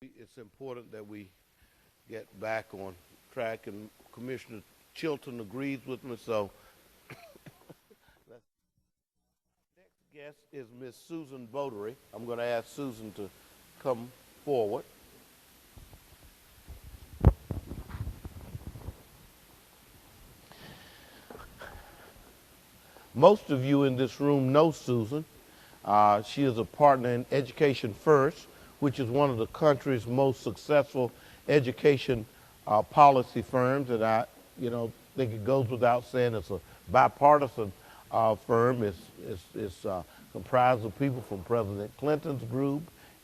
It's important that we get back on track, and Commissioner Chilton agrees with me. So, next guest is Miss Susan Botery. I'm going to ask Susan to come forward. Most of you in this room know Susan. She is a partner in Education First, which is one of the country's most successful education policy firms. And I, think it goes without saying it's a bipartisan firm. It's comprised of people from President Clinton's group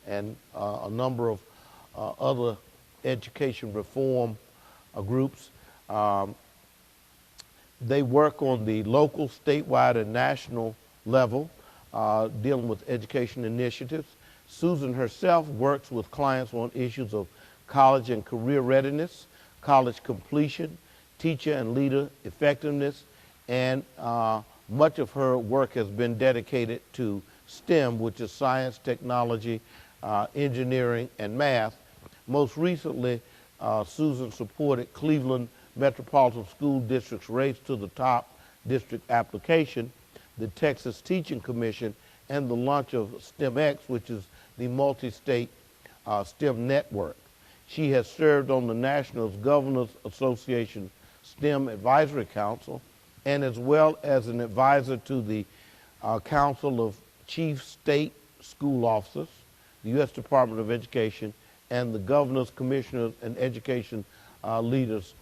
and a number of other education reform groups. They work on the local, statewide, and national level, dealing with education initiatives. Susan herself works with clients on issues of college and career readiness, college completion, teacher and leader effectiveness, and much of her work has been dedicated to STEM, which is science, technology, engineering, and math. Most recently, Susan supported Cleveland Metropolitan School District's Race to the Top district application, the Texas Teaching Commission, and the launch of STEMX, which is the multi-state STEM network. She has served on the National Governors Association STEM Advisory Council, and as well as an advisor to the Council of Chief State School Officers, the U.S. Department of Education, and the Governors, Commissioners, and Education Leaders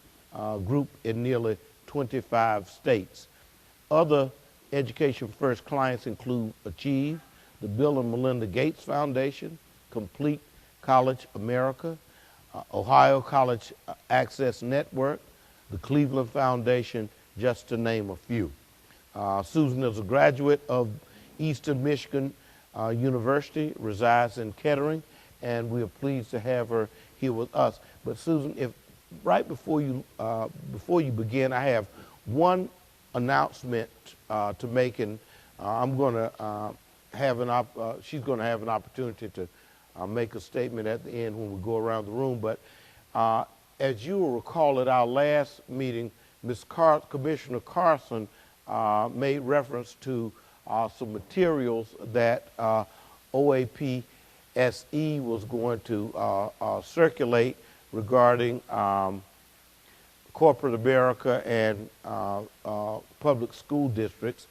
group in nearly 25 states. Other Education First clients include Achieve, the Bill and Melinda Gates Foundation, Complete College America, Ohio College Access Network, the Cleveland Foundation, just to name a few. Susan is a graduate of Eastern Michigan University, resides in Kettering, and we are pleased to have her here with us. But Susan, if right before you begin, I have one announcement to make, and I'm going to she's going to have an opportunity to make a statement at the end when we go around the room. But as you will recall, at our last meeting, Commissioner Carson made reference to some materials that OAP SE was going to circulate regarding corporate America and public school districts.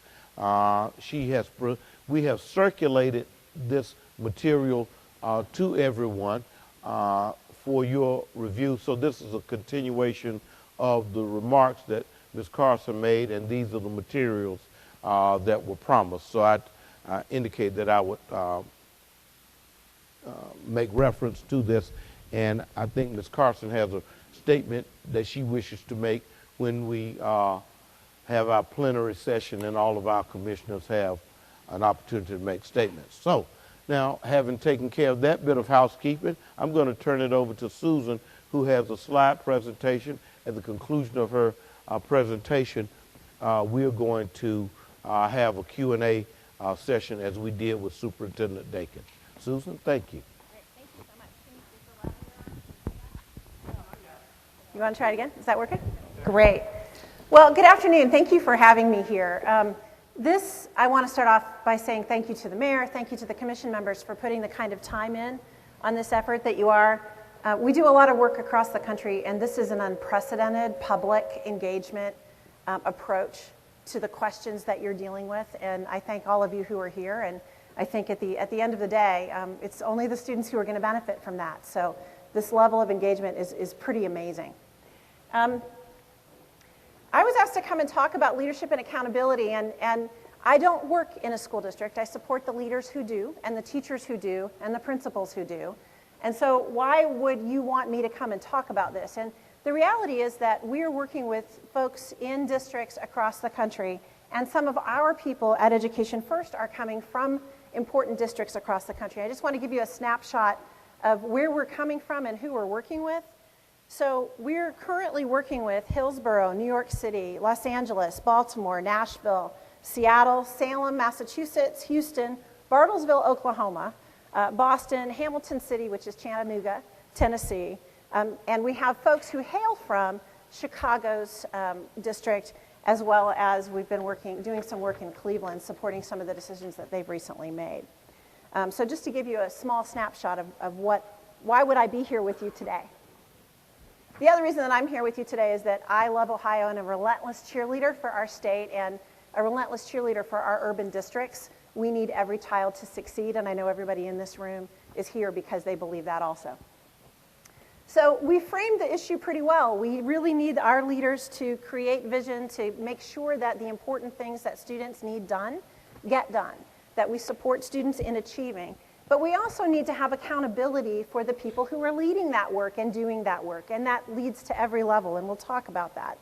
We have circulated this material to everyone for your review. So this is a continuation of the remarks that Ms. Carson made, and these are the materials that were promised. So I indicate that I would make reference to this, and I think Ms. Carson has a statement that she wishes to make when we have our plenary session and all of our commissioners have an opportunity to make statements. So now, having taken care of that bit of housekeeping, I'm going to turn it over to Susan, who has a slide presentation. At the conclusion of her presentation, we are going to have a Q&A session as we did with Superintendent Dakin. Susan, thank you. Great. Thank you so much. You want to try it again? Is that working? Great. Well, good afternoon. Thank you for having me here. I want to start off by saying thank you to the mayor, thank you to the commission members for putting the kind of time in on this effort that you are. We do a lot of work across the country, and this is an unprecedented public engagement approach to the questions that you're dealing with, and I thank all of you who are here, and I think at the end of the day, it's only the students who are going to benefit from that. So this level of engagement is pretty amazing. I was asked to come and talk about leadership and accountability, and I don't work in a school district. I support the leaders who do, and the teachers who do, and the principals who do. And so why would you want me to come and talk about this? And the reality is that we are working with folks in districts across the country, and some of our people at Education First are coming from important districts across the country. I just want to give you a snapshot of where we're coming from and who we're working with. So we're currently working with Hillsborough, New York City, Los Angeles, Baltimore, Nashville, Seattle, Salem, Massachusetts, Houston, Bartlesville, Oklahoma, Boston, Hamilton City, which is Chattanooga, Tennessee, and we have folks who hail from Chicago's district, as well as we've been doing some work in Cleveland, supporting some of the decisions that they've recently made. So just to give you a small snapshot of why would I be here with you today? The other reason that I'm here with you today is that I love Ohio and a relentless cheerleader for our state and a relentless cheerleader for our urban districts. We need every child to succeed, and I know everybody in this room is here because they believe that also. So we framed the issue pretty well. We really need our leaders to create vision, to make sure that the important things that students need done get done, that we support students in achieving. But we also need to have accountability for the people who are leading that work and doing that work, and that leads to every level, and we'll talk about that.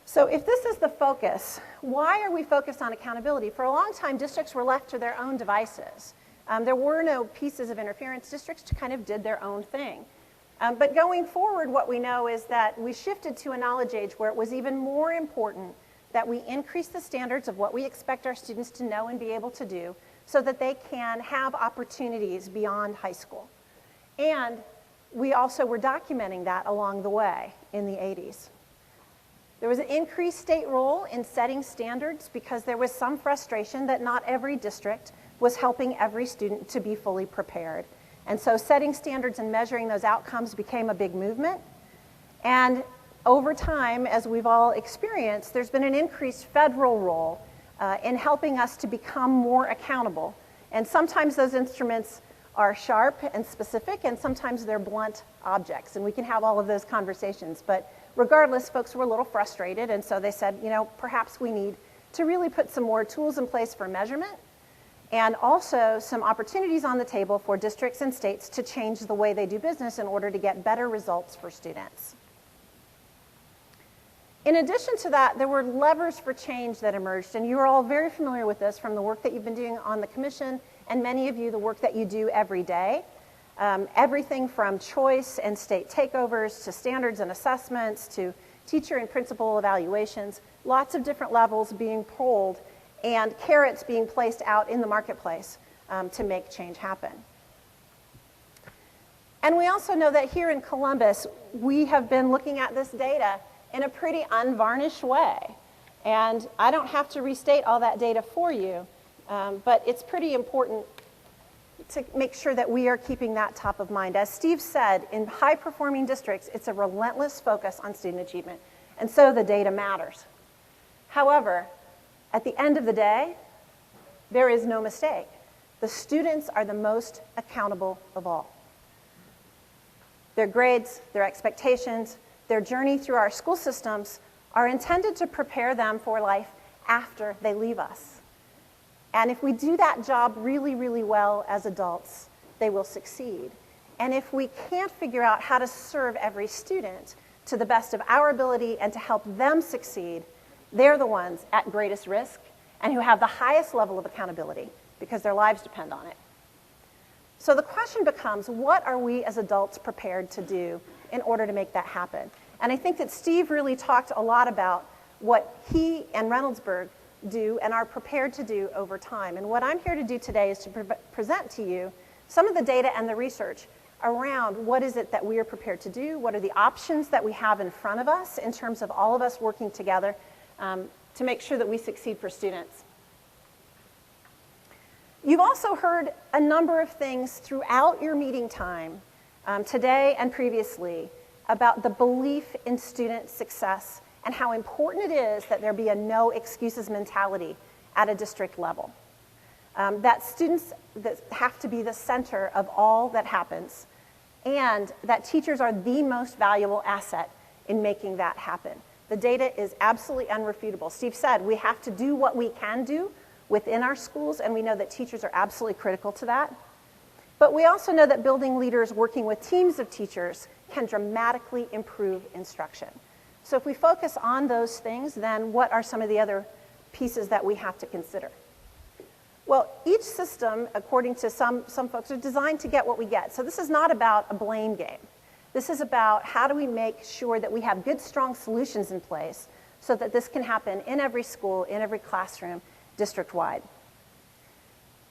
So if this is the focus, why are we focused on accountability? For a long time, districts were left to their own devices. There were no pieces of interference. Districts kind of did their own thing. But going forward, what we know is that we shifted to a knowledge age where it was even more important that we increase the standards of what we expect our students to know and be able to do so that they can have opportunities beyond high school. And we also were documenting that along the way in the 80s. There was an increased state role in setting standards because there was some frustration that not every district was helping every student to be fully prepared. And so setting standards and measuring those outcomes became a big movement. And over time, as we've all experienced, there's been an increased federal role in helping us to become more accountable. And sometimes those instruments are sharp and specific, and sometimes they're blunt objects. And we can have all of those conversations. But regardless, folks were a little frustrated, and so they said, you know, perhaps we need to really put some more tools in place for measurement and also some opportunities on the table for districts and states to change the way they do business in order to get better results for students. In addition to that, there were levers for change that emerged, and you're all very familiar with this from the work that you've been doing on the commission, and many of you, the work that you do every day. Everything from choice and state takeovers to standards and assessments to teacher and principal evaluations, lots of different levels being pulled and carrots being placed out in the marketplace to make change happen. And we also know that here in Columbus, we have been looking at this data in a pretty unvarnished way. And I don't have to restate all that data for you, but it's pretty important to make sure that we are keeping that top of mind. As Steve said, in high-performing districts, it's a relentless focus on student achievement, and so the data matters. However, at the end of the day, there is no mistake. The students are the most accountable of all. Their grades, their expectations, their journey through our school systems are intended to prepare them for life after they leave us. And if we do that job really, really well as adults, they will succeed. And if we can't figure out how to serve every student to the best of our ability and to help them succeed, they're the ones at greatest risk and who have the highest level of accountability because their lives depend on it. So the question becomes, what are we as adults prepared to do in order to make that happen? And I think that Steve really talked a lot about what he and Reynoldsburg do and are prepared to do over time. And what I'm here to do today is to present to you some of the data and the research around what is it that we are prepared to do, what are the options that we have in front of us in terms of all of us working together to make sure that we succeed for students. You've also heard a number of things throughout your meeting time today and previously about the belief in student success and how important it is that there be a no excuses mentality at a district level. That students that have to be the center of all that happens, and that teachers are the most valuable asset in making that happen. The data is absolutely unrefutable. Steve said we have to do what we can do within our schools, and we know that teachers are absolutely critical to that. But we also know that building leaders working with teams of teachers can dramatically improve instruction. So if we focus on those things, then what are some of the other pieces that we have to consider? Well, each system, according to some folks, are designed to get what we get. So this is not about a blame game. This is about how do we make sure that we have good, strong solutions in place so that this can happen in every school, in every classroom, district-wide.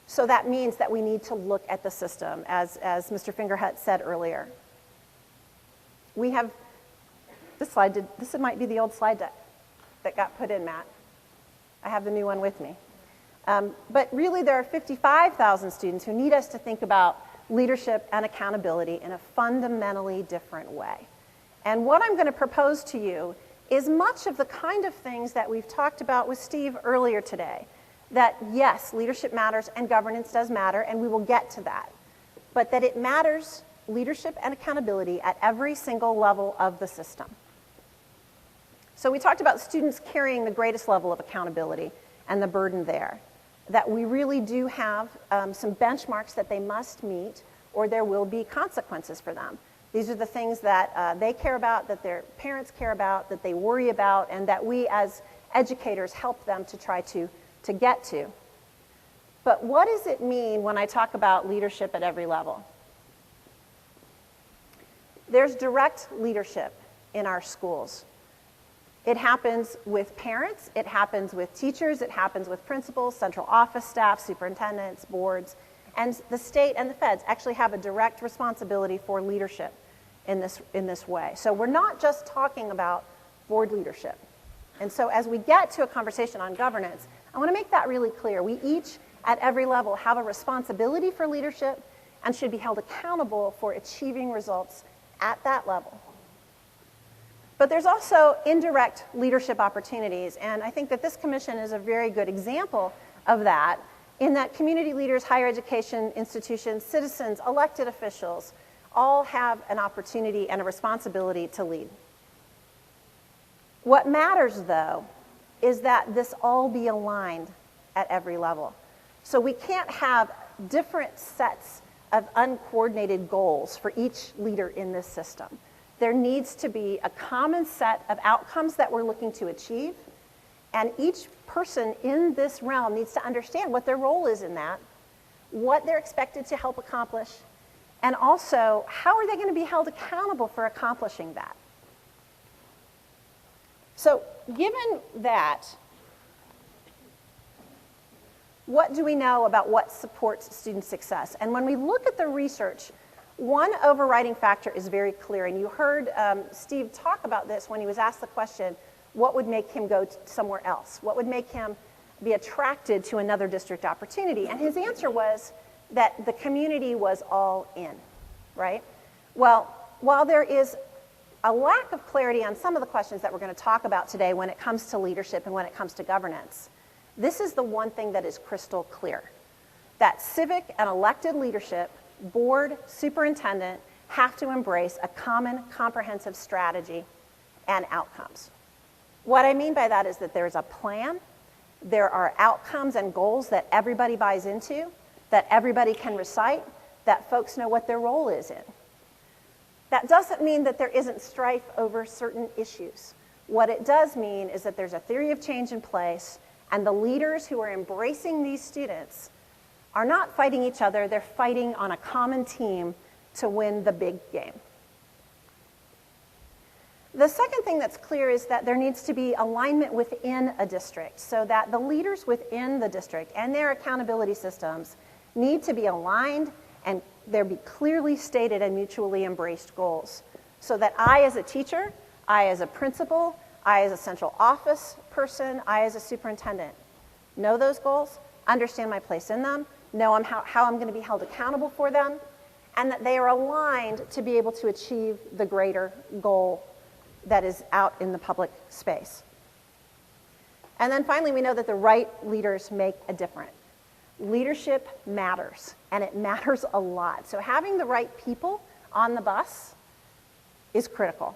So that means that we need to look at the system, as Mr. Fingerhut said earlier. We have, this might be the old slide deck that got put in, Matt. I have the new one with me. But really there are 55,000 students who need us to think about leadership and accountability in a fundamentally different way. And what I'm going to propose to you is much of the kind of things that we've talked about with Steve earlier today. That yes, leadership matters and governance does matter, and we will get to that. But that it matters, leadership and accountability, at every single level of the system. So we talked about students carrying the greatest level of accountability and the burden there. That we really do have some benchmarks that they must meet, or there will be consequences for them. These are the things that they care about, that their parents care about, that they worry about, and that we as educators help them to try to get to. But what does it mean when I talk about leadership at every level? There's direct leadership in our schools. It happens with parents, it happens with teachers, it happens with principals, central office staff, superintendents, boards, and the state and the feds actually have a direct responsibility for leadership in this way. So we're not just talking about board leadership. And so as we get to a conversation on governance, I want to make that really clear. We each, at every level, have a responsibility for leadership and should be held accountable for achieving results at that level. But there's also indirect leadership opportunities, and I think that this commission is a very good example of that, in that community leaders, higher education institutions, citizens, elected officials, all have an opportunity and a responsibility to lead. What matters, though, is that this all be aligned at every level. So we can't have different sets of uncoordinated goals for each leader in this system. There needs to be a common set of outcomes that we're looking to achieve, and each person in this realm needs to understand what their role is in that, what they're expected to help accomplish, and also how are they going to be held accountable for accomplishing that. So given that, what do we know about what supports student success? And when we look at the research, one overriding factor is very clear, and you heard Steve talk about this when he was asked the question, what would make him go somewhere else? What would make him be attracted to another district opportunity? And his answer was that the community was all in, right? Well, while there is a lack of clarity on some of the questions that we're going to talk about today when it comes to leadership and when it comes to governance, this is the one thing that is crystal clear, that civic and elected leadership, board, superintendent, have to embrace a common comprehensive strategy and outcomes. What I mean by that is that there's a plan, there are outcomes and goals that everybody buys into, that everybody can recite, that folks know what their role is in. That doesn't mean that there isn't strife over certain issues. What it does mean is that there's a theory of change in place, and the leaders who are embracing these students are not fighting each other, they're fighting on a common team to win the big game. The second thing that's clear is that there needs to be alignment within a district, so that the leaders within the district and their accountability systems need to be aligned and there be clearly stated and mutually embraced goals, so that I as a teacher, I as a principal, I as a central office person, I as a superintendent know those goals, understand my place in them, know how I'm going to be held accountable for them, and that they are aligned to be able to achieve the greater goal that is out in the public space. And then finally, we know that the right leaders make a difference. Leadership matters, and it matters a lot. So having the right people on the bus is critical.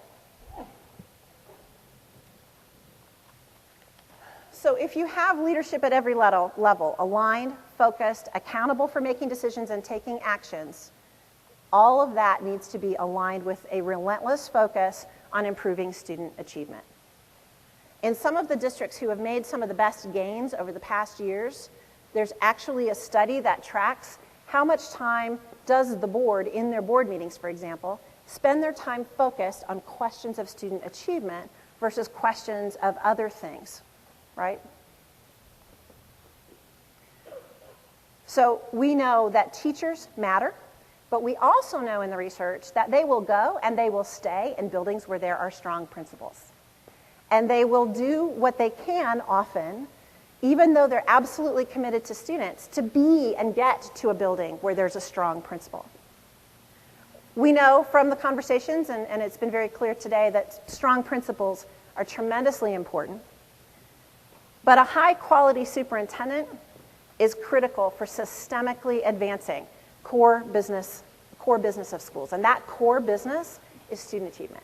So if you have leadership at every level, aligned, focused, accountable for making decisions and taking actions, all of that needs to be aligned with a relentless focus on improving student achievement. In some of the districts who have made some of the best gains over the past years, there's actually a study that tracks how much time does the board, in their board meetings, for example, spend their time focused on questions of student achievement versus questions of other things, right? So we know that teachers matter, but we also know in the research that they will go and they will stay in buildings where there are strong principals. And they will do what they can often, even though they're absolutely committed to students, to be and get to a building where there's a strong principal. We know from the conversations, and it's been very clear today, that strong principals are tremendously important. But a high-quality superintendent is critical for systemically advancing core business of schools. And that core business is student achievement.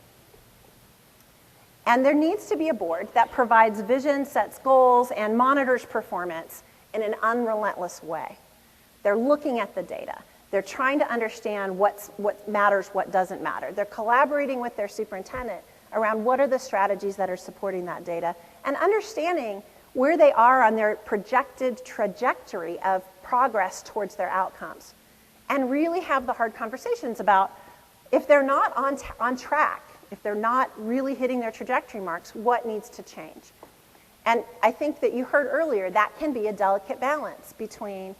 And there needs to be a board that provides vision, sets goals, and monitors performance in an unrelentless way. They're looking at the data. They're trying to understand what matters, what doesn't matter. They're collaborating with their superintendent around what are the strategies that are supporting that data, and understanding where they are on their projected trajectory of progress towards their outcomes. And really have the hard conversations about if they're not on track, if they're not really hitting their trajectory marks, what needs to change? And I think that you heard earlier, that can be a delicate balance between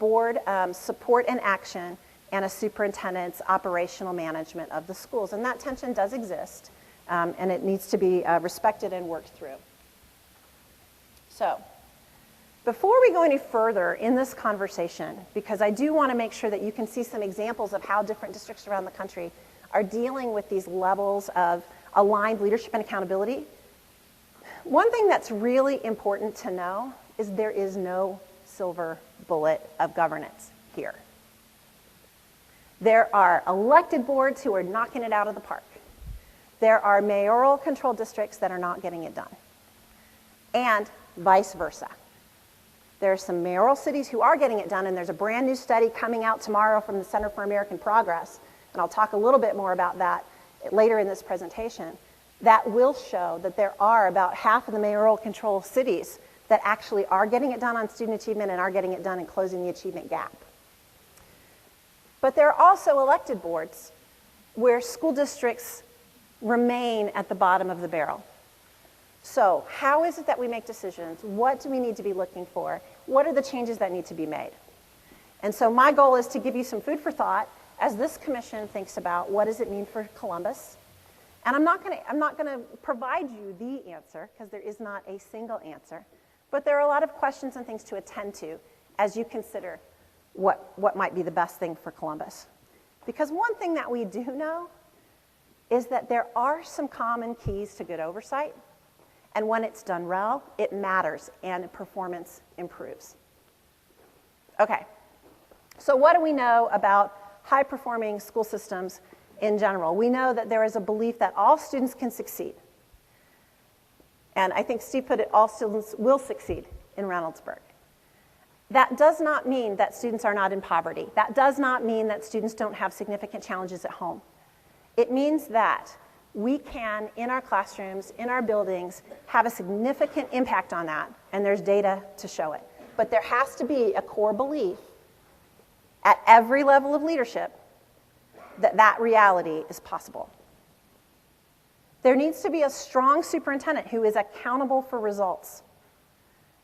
board support and action and a superintendent's operational management of the schools. And that tension does exist, and it needs to be respected and worked through. So, before we go any further in this conversation, because I do want to make sure that you can see some examples of how different districts around the country are dealing with these levels of aligned leadership and accountability, one thing that's really important to know is there is no silver bullet of governance here. There are elected boards who are knocking it out of the park. There are mayoral controlled districts that are not getting it done. And vice versa. There are some mayoral cities who are getting it done, and there's a brand new study coming out tomorrow from the Center for American Progress, and I'll talk a little bit more about that later in this presentation, that will show that there are about half of the mayoral control cities that actually are getting it done on student achievement and are getting it done in closing the achievement gap. But there are also elected boards where school districts remain at the bottom of the barrel. So how is it that we make decisions? What do we need to be looking for? What are the changes that need to be made? And so my goal is to give you some food for thought as this commission thinks about what does it mean for Columbus. And I'm not going to provide you the answer, because there is not a single answer. But there are a lot of questions and things to attend to as you consider what might be the best thing for Columbus. Because one thing that we do know is that there are some common keys to good oversight. And when it's done well, it matters and performance improves. Okay, so what do we know about high-performing school systems in general? We know that there is a belief that all students can succeed. And I think Steve put it, all students will succeed in Reynoldsburg. That does not mean that students are not in poverty. That does not mean that students don't have significant challenges at home. It means that we can, in our classrooms, in our buildings, have a significant impact on that, and there's data to show it. But there has to be a core belief at every level of leadership that that reality is possible. There needs to be a strong superintendent who is accountable for results.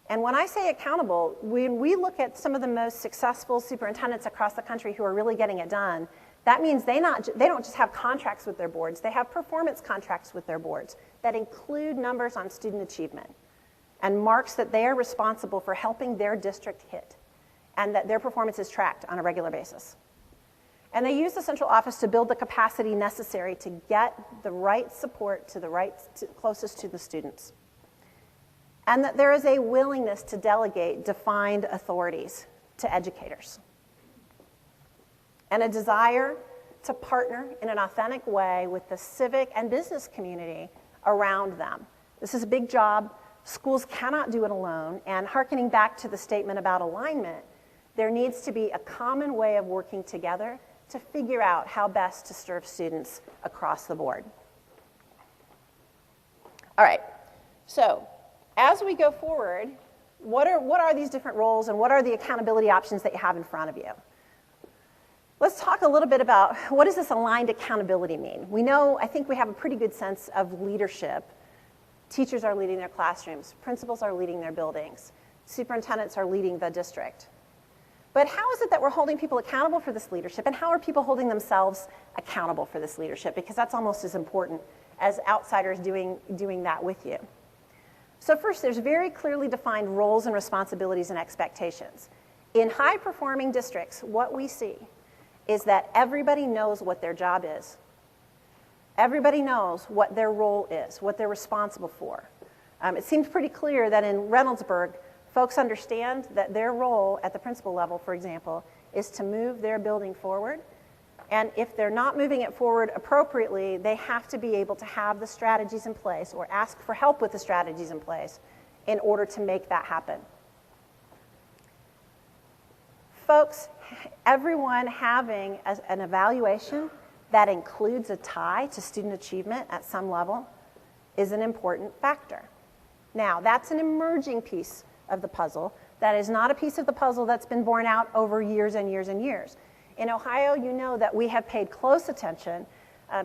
And when I say accountable, when we look at some of the most successful superintendents across the country who are really getting it done, that means they don't just have contracts with their boards, they have performance contracts with their boards that include numbers on student achievement and marks that they are responsible for helping their district hit and that their performance is tracked on a regular basis. And they use the central office to build the capacity necessary to get the right support closest to the students. And that there is a willingness to delegate defined authorities to educators. And a desire to partner in an authentic way with the civic and business community around them. This is a big job. Schools cannot do it alone. And hearkening back to the statement about alignment, there needs to be a common way of working together to figure out how best to serve students across the board. All right, so as we go forward, what are these different roles and what are the accountability options that you have in front of you? Let's talk a little bit about what does this aligned accountability mean? We know, I think we have a pretty good sense of leadership. Teachers are leading their classrooms. Principals are leading their buildings. Superintendents are leading the district. But how is it that we're holding people accountable for this leadership, and how are people holding themselves accountable for this leadership? Because that's almost as important as outsiders doing that with you. So first, there's very clearly defined roles and responsibilities and expectations. In high-performing districts, what we see is that everybody knows what their job is. Everybody knows what their role is, what they're responsible for. It seems pretty clear that in Reynoldsburg, folks understand that their role at the principal level, for example, is to move their building forward. And if they're not moving it forward appropriately, they have to be able to have the strategies in place or ask for help with the strategies in place in order to make that happen. Folks, everyone having an evaluation that includes a tie to student achievement at some level is an important factor. Now, that's an emerging piece of the puzzle. That is not a piece of the puzzle that's been borne out over years and years and years. In Ohio, you know that we have paid close attention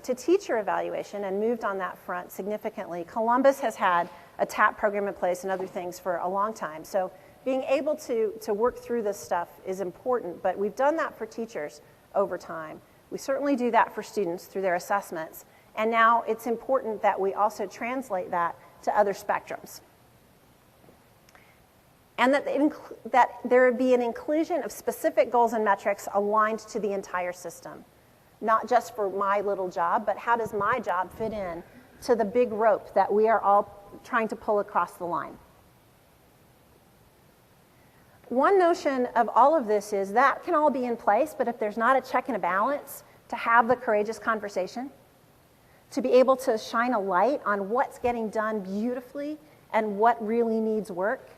to teacher evaluation and moved on that front significantly. Columbus has had a TAP program in place and other things for a long time. So being able to work through this stuff is important, but we've done that for teachers over time. We certainly do that for students through their assessments. And now it's important that we also translate that to other spectrums. And that there be an inclusion of specific goals and metrics aligned to the entire system. Not just for my little job, but how does my job fit in to the big rope that we are all trying to pull across the line. One notion of all of this is that can all be in place, but if there's not a check and a balance to have the courageous conversation, to be able to shine a light on what's getting done beautifully and what really needs work,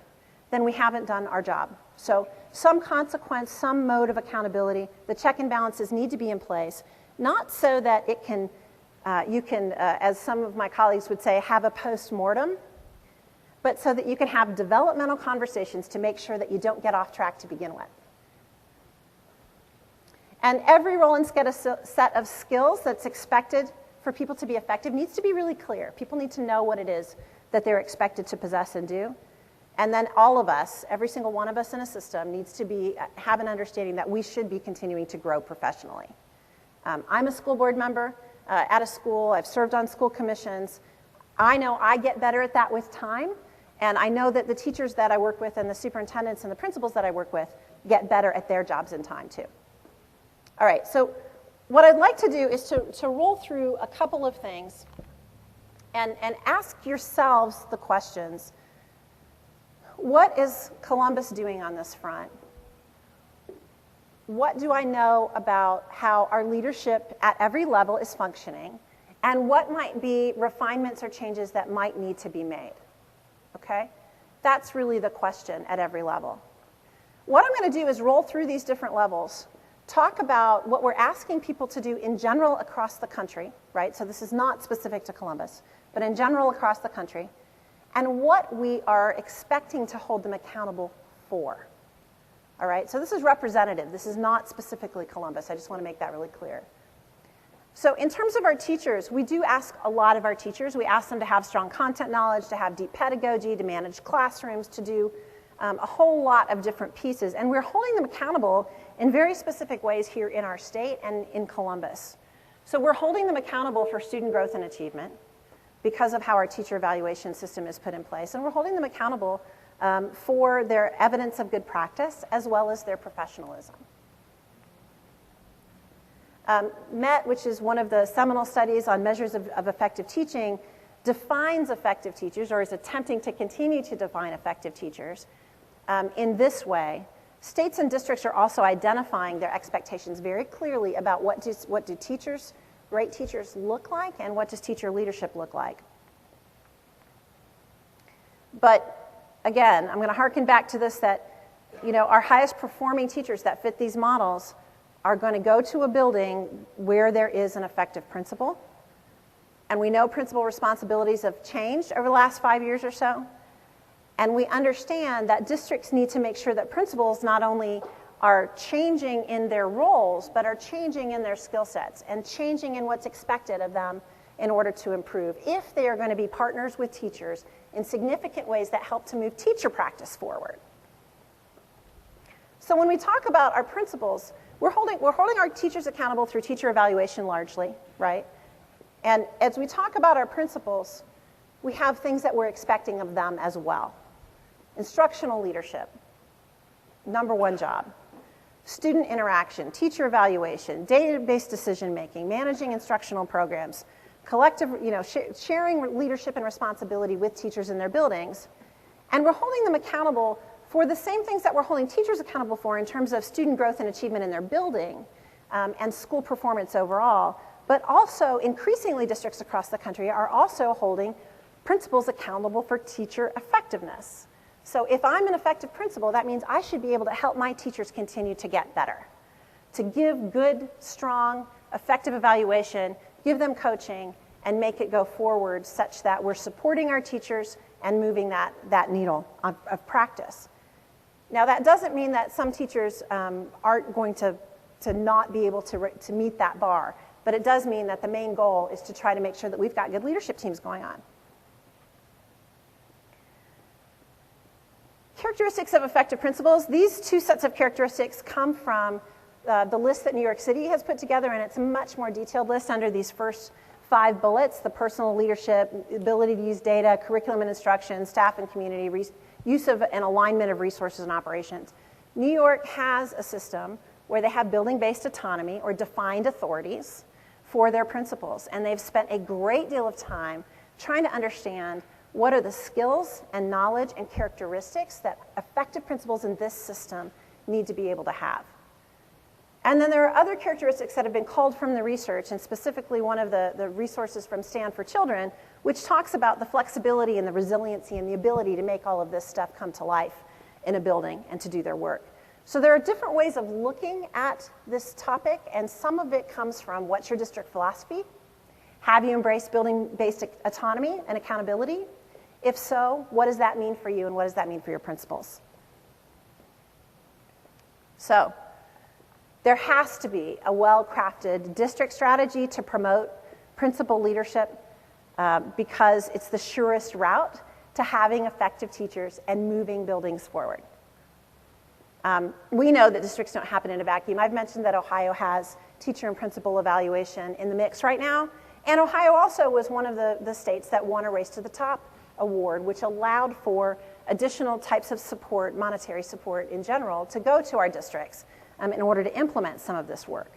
then we haven't done our job. So some consequence, some mode of accountability, the check and balances need to be in place, not so that it can, you can, as some of my colleagues would say, have a post-mortem, but so that you can have developmental conversations to make sure that you don't get off track to begin with. And every role and set of skills that's expected for people to be effective needs to be really clear. People need to know what it is that they're expected to possess and do. And then all of us, every single one of us in a system, needs to have an understanding that we should be continuing to grow professionally. I'm a school board member at a school. I've served on school commissions. I know I get better at that with time, and I know that the teachers that I work with and the superintendents and the principals that I work with get better at their jobs in time too. All right, so what I'd like to do is to roll through a couple of things and ask yourselves the questions. What is Columbus doing on this front? What do I know about how our leadership at every level is functioning? And what might be refinements or changes that might need to be made? Okay? That's really the question at every level. What I'm going to do is roll through these different levels, talk about what we're asking people to do in general across the country, right? So this is not specific to Columbus, but in general across the country, and what we are expecting to hold them accountable for. All right, so this is representative. This is not specifically Columbus. I just want to make that really clear. So in terms of our teachers, we do ask a lot of our teachers. We ask them to have strong content knowledge, to have deep pedagogy, to manage classrooms, to do a whole lot of different pieces. And we're holding them accountable in very specific ways here in our state and in Columbus. So we're holding them accountable for student growth and achievement because of how our teacher evaluation system is put in place. And we're holding them accountable for their evidence of good practice as well as their professionalism. MET, which is one of the seminal studies on measures of effective teaching, defines effective teachers, or is attempting to continue to define effective teachers in this way. States and districts are also identifying their expectations very clearly about what do teachers, great teachers, look like, and what does teacher leadership look like. But again, I'm going to harken back to this, that our highest performing teachers that fit these models are going to go to a building where there is an effective principal. And we know principal responsibilities have changed over the last 5 years or so. And we understand that districts need to make sure that principals not only are changing in their roles, but are changing in their skill sets and changing in what's expected of them in order to improve, if they are going to be partners with teachers in significant ways that help to move teacher practice forward. So when we talk about our principals, we're holding our teachers accountable through teacher evaluation largely, right? And as we talk about our principals, we have things that we're expecting of them as well. Instructional leadership, number one job. Student interaction, teacher evaluation, database decision making, managing instructional programs, collective, sharing leadership and responsibility with teachers in their buildings. And we're holding them accountable for the same things that we're holding teachers accountable for in terms of student growth and achievement in their building and school performance overall. But also, increasingly, districts across the country are also holding principals accountable for teacher effectiveness. So if I'm an effective principal, that means I should be able to help my teachers continue to get better, to give good, strong, effective evaluation, give them coaching, and make it go forward such that we're supporting our teachers and moving that needle of practice. Now, that doesn't mean that some teachers aren't going to not be able to meet that bar, but it does mean that the main goal is to try to make sure that we've got good leadership teams going on. Characteristics of effective principals. These two sets of characteristics come from the list that New York City has put together, and it's a much more detailed list under these first 5 bullets: the personal leadership, ability to use data, curriculum and instruction, staff and community, use of and alignment of resources and operations. New York has a system where they have building-based autonomy or defined authorities for their principals, and they've spent a great deal of time trying to understand what are the skills and knowledge and characteristics that effective principals in this system need to be able to have. And then there are other characteristics that have been culled from the research, and specifically one of the resources from Stand for Children, which talks about the flexibility and the resiliency and the ability to make all of this stuff come to life in a building and to do their work. So there are different ways of looking at this topic, and some of it comes from what's your district philosophy? Have you embraced building-based autonomy and accountability? If so, what does that mean for you, and what does that mean for your principals? So there has to be a well-crafted district strategy to promote principal leadership because it's the surest route to having effective teachers and moving buildings forward. We know that districts don't happen in a vacuum. I've mentioned that Ohio has teacher and principal evaluation in the mix right now, and Ohio also was one of the states that won a Race to the Top award, which allowed for additional types of support, monetary support in general, to go to our districts in order to implement some of this work.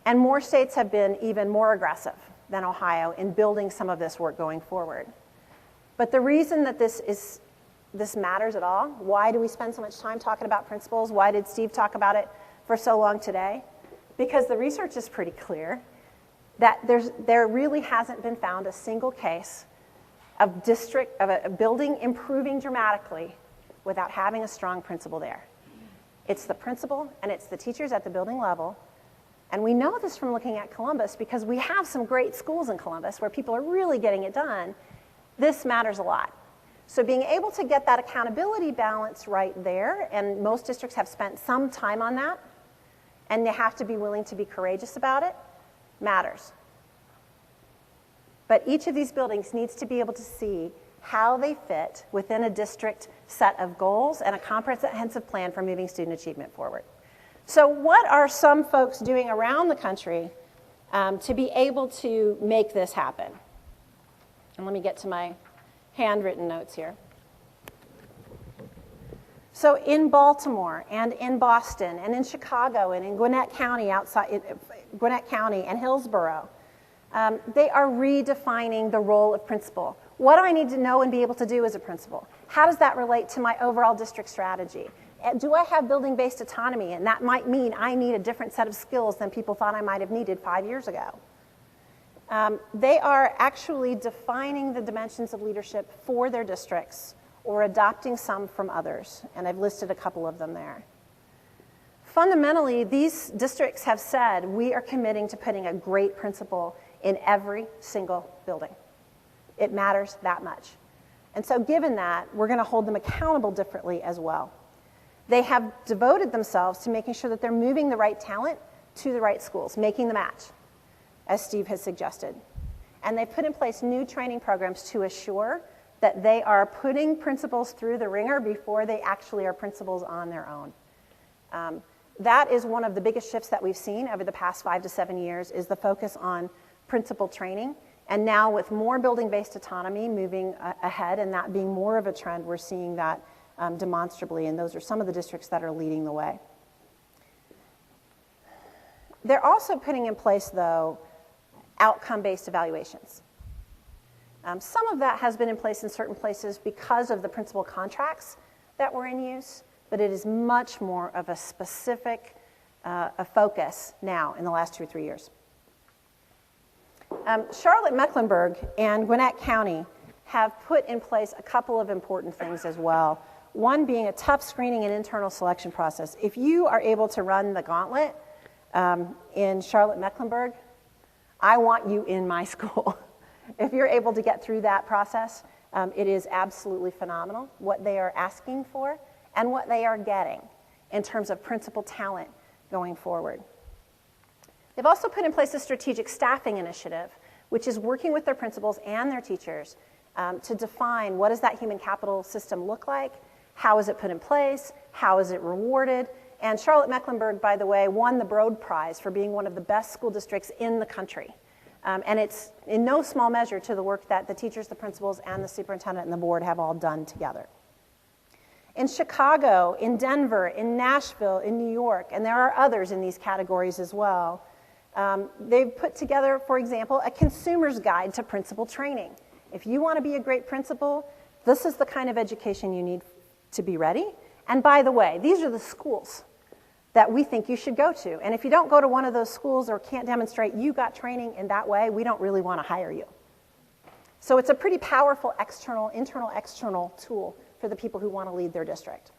And more states have been even more aggressive than Ohio in building some of this work going forward. But the reason that this matters at all, why do we spend so much time talking about principals? Why did Steve talk about it for so long today? Because the research is pretty clear that there really hasn't been found a single case of a building improving dramatically without having a strong principal there. It's the principal and it's the teachers at the building level. And we know this from looking at Columbus because we have some great schools in Columbus where people are really getting it done. This matters a lot. So being able to get that accountability balance right there, and most districts have spent some time on that, and they have to be willing to be courageous about it, matters. But each of these buildings needs to be able to see how they fit within a district set of goals and a comprehensive plan for moving student achievement forward. So what are some folks doing around the country to be able to make this happen? And let me get to my handwritten notes here. So in Baltimore and in Boston and in Chicago and in Gwinnett County and Hillsborough, they are redefining the role of principal. What do I need to know and be able to do as a principal? How does that relate to my overall district strategy? Do I have building-based autonomy? And that might mean I need a different set of skills than people thought I might have needed 5 years ago. They are actually defining the dimensions of leadership for their districts or adopting some from others, and I've listed a couple of them there. Fundamentally, these districts have said we are committing to putting a great principal in every single building. It matters that much. And so given that, we're going to hold them accountable differently as well. They have devoted themselves to making sure that they're moving the right talent to the right schools, making the match, as Steve has suggested. And they've put in place new training programs to assure that they are putting principals through the ringer before they actually are principals on their own. That is one of the biggest shifts that we've seen over the past 5 to 7 years, is the focus on principal training. And now with more building-based autonomy moving ahead and that being more of a trend, we're seeing that demonstrably, and those are some of the districts that are leading the way. They're also putting in place, though, outcome-based evaluations. Some of that has been in place in certain places because of the principal contracts that were in use, but it is much more of a specific a focus now in the last 2 or 3 years. Charlotte-Mecklenburg and Gwinnett County have put in place a couple of important things as well. One being a tough screening and internal selection process. If you are able to run the gauntlet in Charlotte-Mecklenburg, I want you in my school. If you're able to get through that process, it is absolutely phenomenal what they are asking for and what they are getting in terms of principal talent going forward. They've also put in place a strategic staffing initiative, which is working with their principals and their teachers to define what does that human capital system look like, how is it put in place, how is it rewarded. And Charlotte-Mecklenburg, by the way, won the Broad Prize for being one of the best school districts in the country. And it's in no small measure to the work that the teachers, the principals, and the superintendent and the board have all done together. In Chicago, in Denver, in Nashville, in New York, and there are others in these categories as well, they've put together, for example, a consumer's guide to principal training. If you want to be a great principal, this is the kind of education you need to be ready. And by the way, these are the schools that we think you should go to. And if you don't go to one of those schools or can't demonstrate you got training in that way, we don't really want to hire you. So it's a pretty powerful internal, external tool for the people who want to lead their district.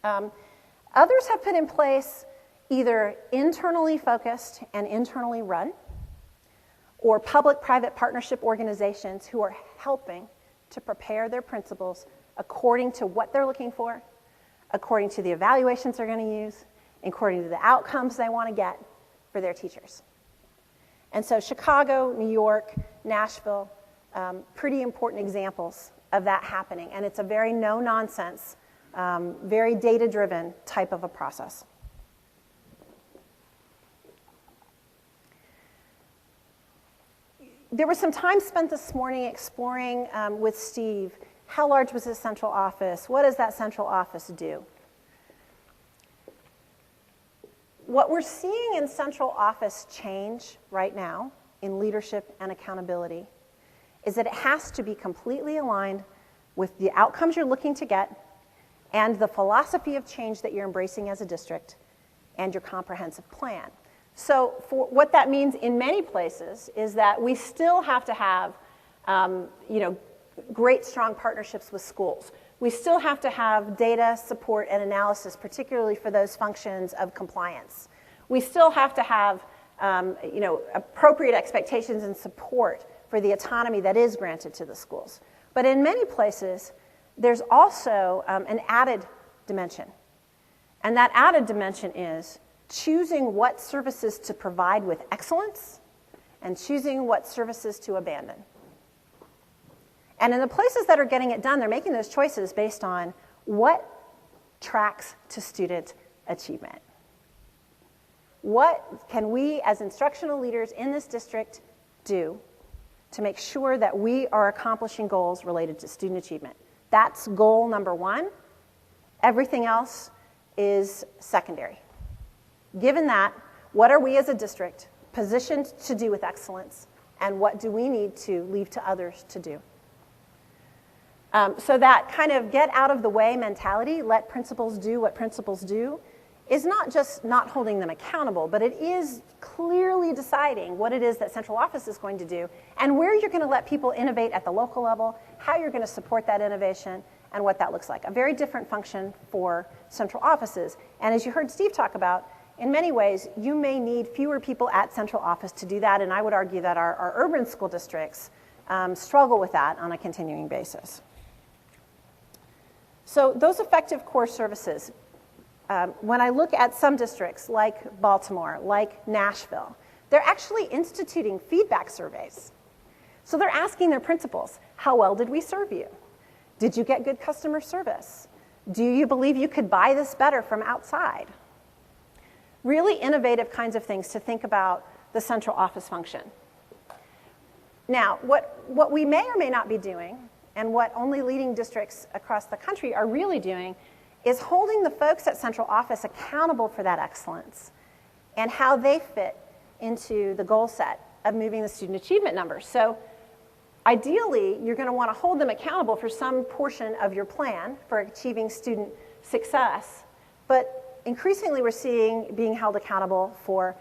Others have put in place either internally focused and internally run, or public-private partnership organizations who are helping to prepare their principals according to what they're looking for, according to the evaluations they're going to use, according to the outcomes they want to get for their teachers. And so Chicago, New York, Nashville, pretty important examples of that happening. And it's a very no-nonsense, very data-driven type of a process. There was some time spent this morning exploring with Steve, how large was his central office? What does that central office do? What we're seeing in central office change right now in leadership and accountability is that it has to be completely aligned with the outcomes you're looking to get and the philosophy of change that you're embracing as a district and your comprehensive plan. So for what that means in many places is that we still have to have great, strong partnerships with schools. We still have to have data, support, and analysis, particularly for those functions of compliance. We still have to have appropriate expectations and support for the autonomy that is granted to the schools. But in many places, there's also an added dimension. And that added dimension is choosing what services to provide with excellence and choosing what services to abandon. And in the places that are getting it done, they're making those choices based on what tracks to student achievement. What can we as instructional leaders in this district do to make sure that we are accomplishing goals related to student achievement? That's goal number one. Everything else is secondary. Given that, what are we as a district positioned to do with excellence, and what do we need to leave to others to do? So that kind of get out of the way mentality, let principals do what principals do, is not just not holding them accountable, but it is clearly deciding what it is that central office is going to do and where you're going to let people innovate at the local level, how you're going to support that innovation, and what that looks like. A very different function for central offices. And as you heard Steve talk about, in many ways, you may need fewer people at central office to do that, and I would argue that our urban school districts struggle with that on a continuing basis. So those effective core services, when I look at some districts like Baltimore, like Nashville, they're actually instituting feedback surveys. So they're asking their principals, how well did we serve you? Did you get good customer service? Do you believe you could buy this better from outside? Really innovative kinds of things to think about the central office function. Now, what we may or may not be doing, and what only leading districts across the country are really doing, is holding the folks at central office accountable for that excellence and how they fit into the goal set of moving the student achievement numbers. So ideally, you're going to want to hold them accountable for some portion of your plan for achieving student success, but increasingly we're seeing being held accountable for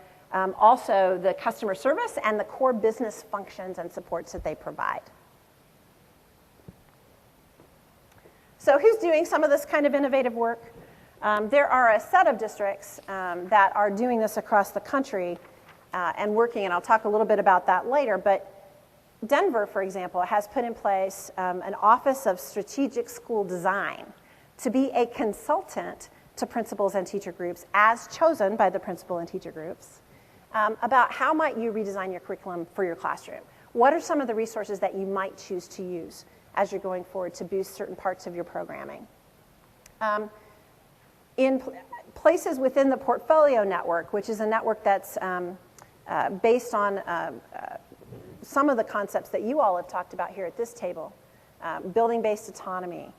also the customer service and the core business functions and supports that they provide. So who's doing some of this kind of innovative work? There are a set of districts that are doing this across the country and working, and I'll talk a little bit about that later, but Denver, for example, has put in place an Office of Strategic School Design to be a consultant to principals and teacher groups as chosen by the principal and teacher groups about how might you redesign your curriculum for your classroom. What are some of the resources that you might choose to use as you're going forward to boost certain parts of your programming? In places within the Portfolio Network, which is a network that's based on some of the concepts that you all have talked about here at this table, building-based autonomy,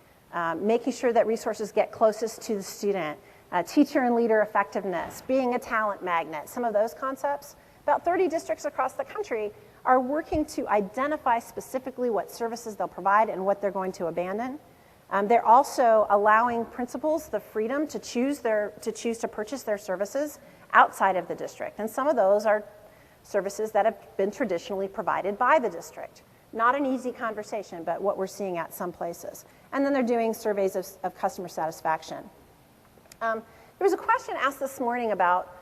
making sure that resources get closest to the student, teacher and leader effectiveness, being a talent magnet, some of those concepts. About 30 districts across the country are working to identify specifically what services they'll provide and what they're going to abandon. They're also allowing principals the freedom to choose to purchase their services outside of the district. And some of those are services that have been traditionally provided by the district. Not an easy conversation, but what we're seeing at some places. And then they're doing surveys of customer satisfaction. There was a question asked this morning about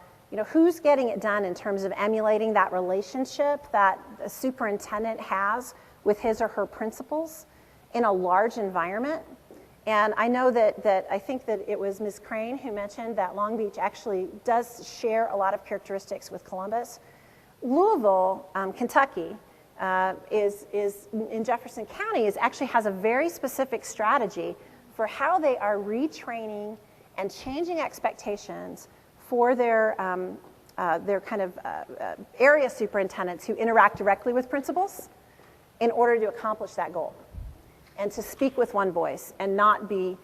who's getting it done in terms of emulating that relationship that a superintendent has with his or her principals in a large environment. And I know that I think that it was Ms. Crane who mentioned that Long Beach actually does share a lot of characteristics with Columbus. Louisville, Kentucky, is in Jefferson County actually has a very specific strategy for how they are retraining and changing expectations for their kind of area superintendents who interact directly with principals in order to accomplish that goal and to speak with one voice and not be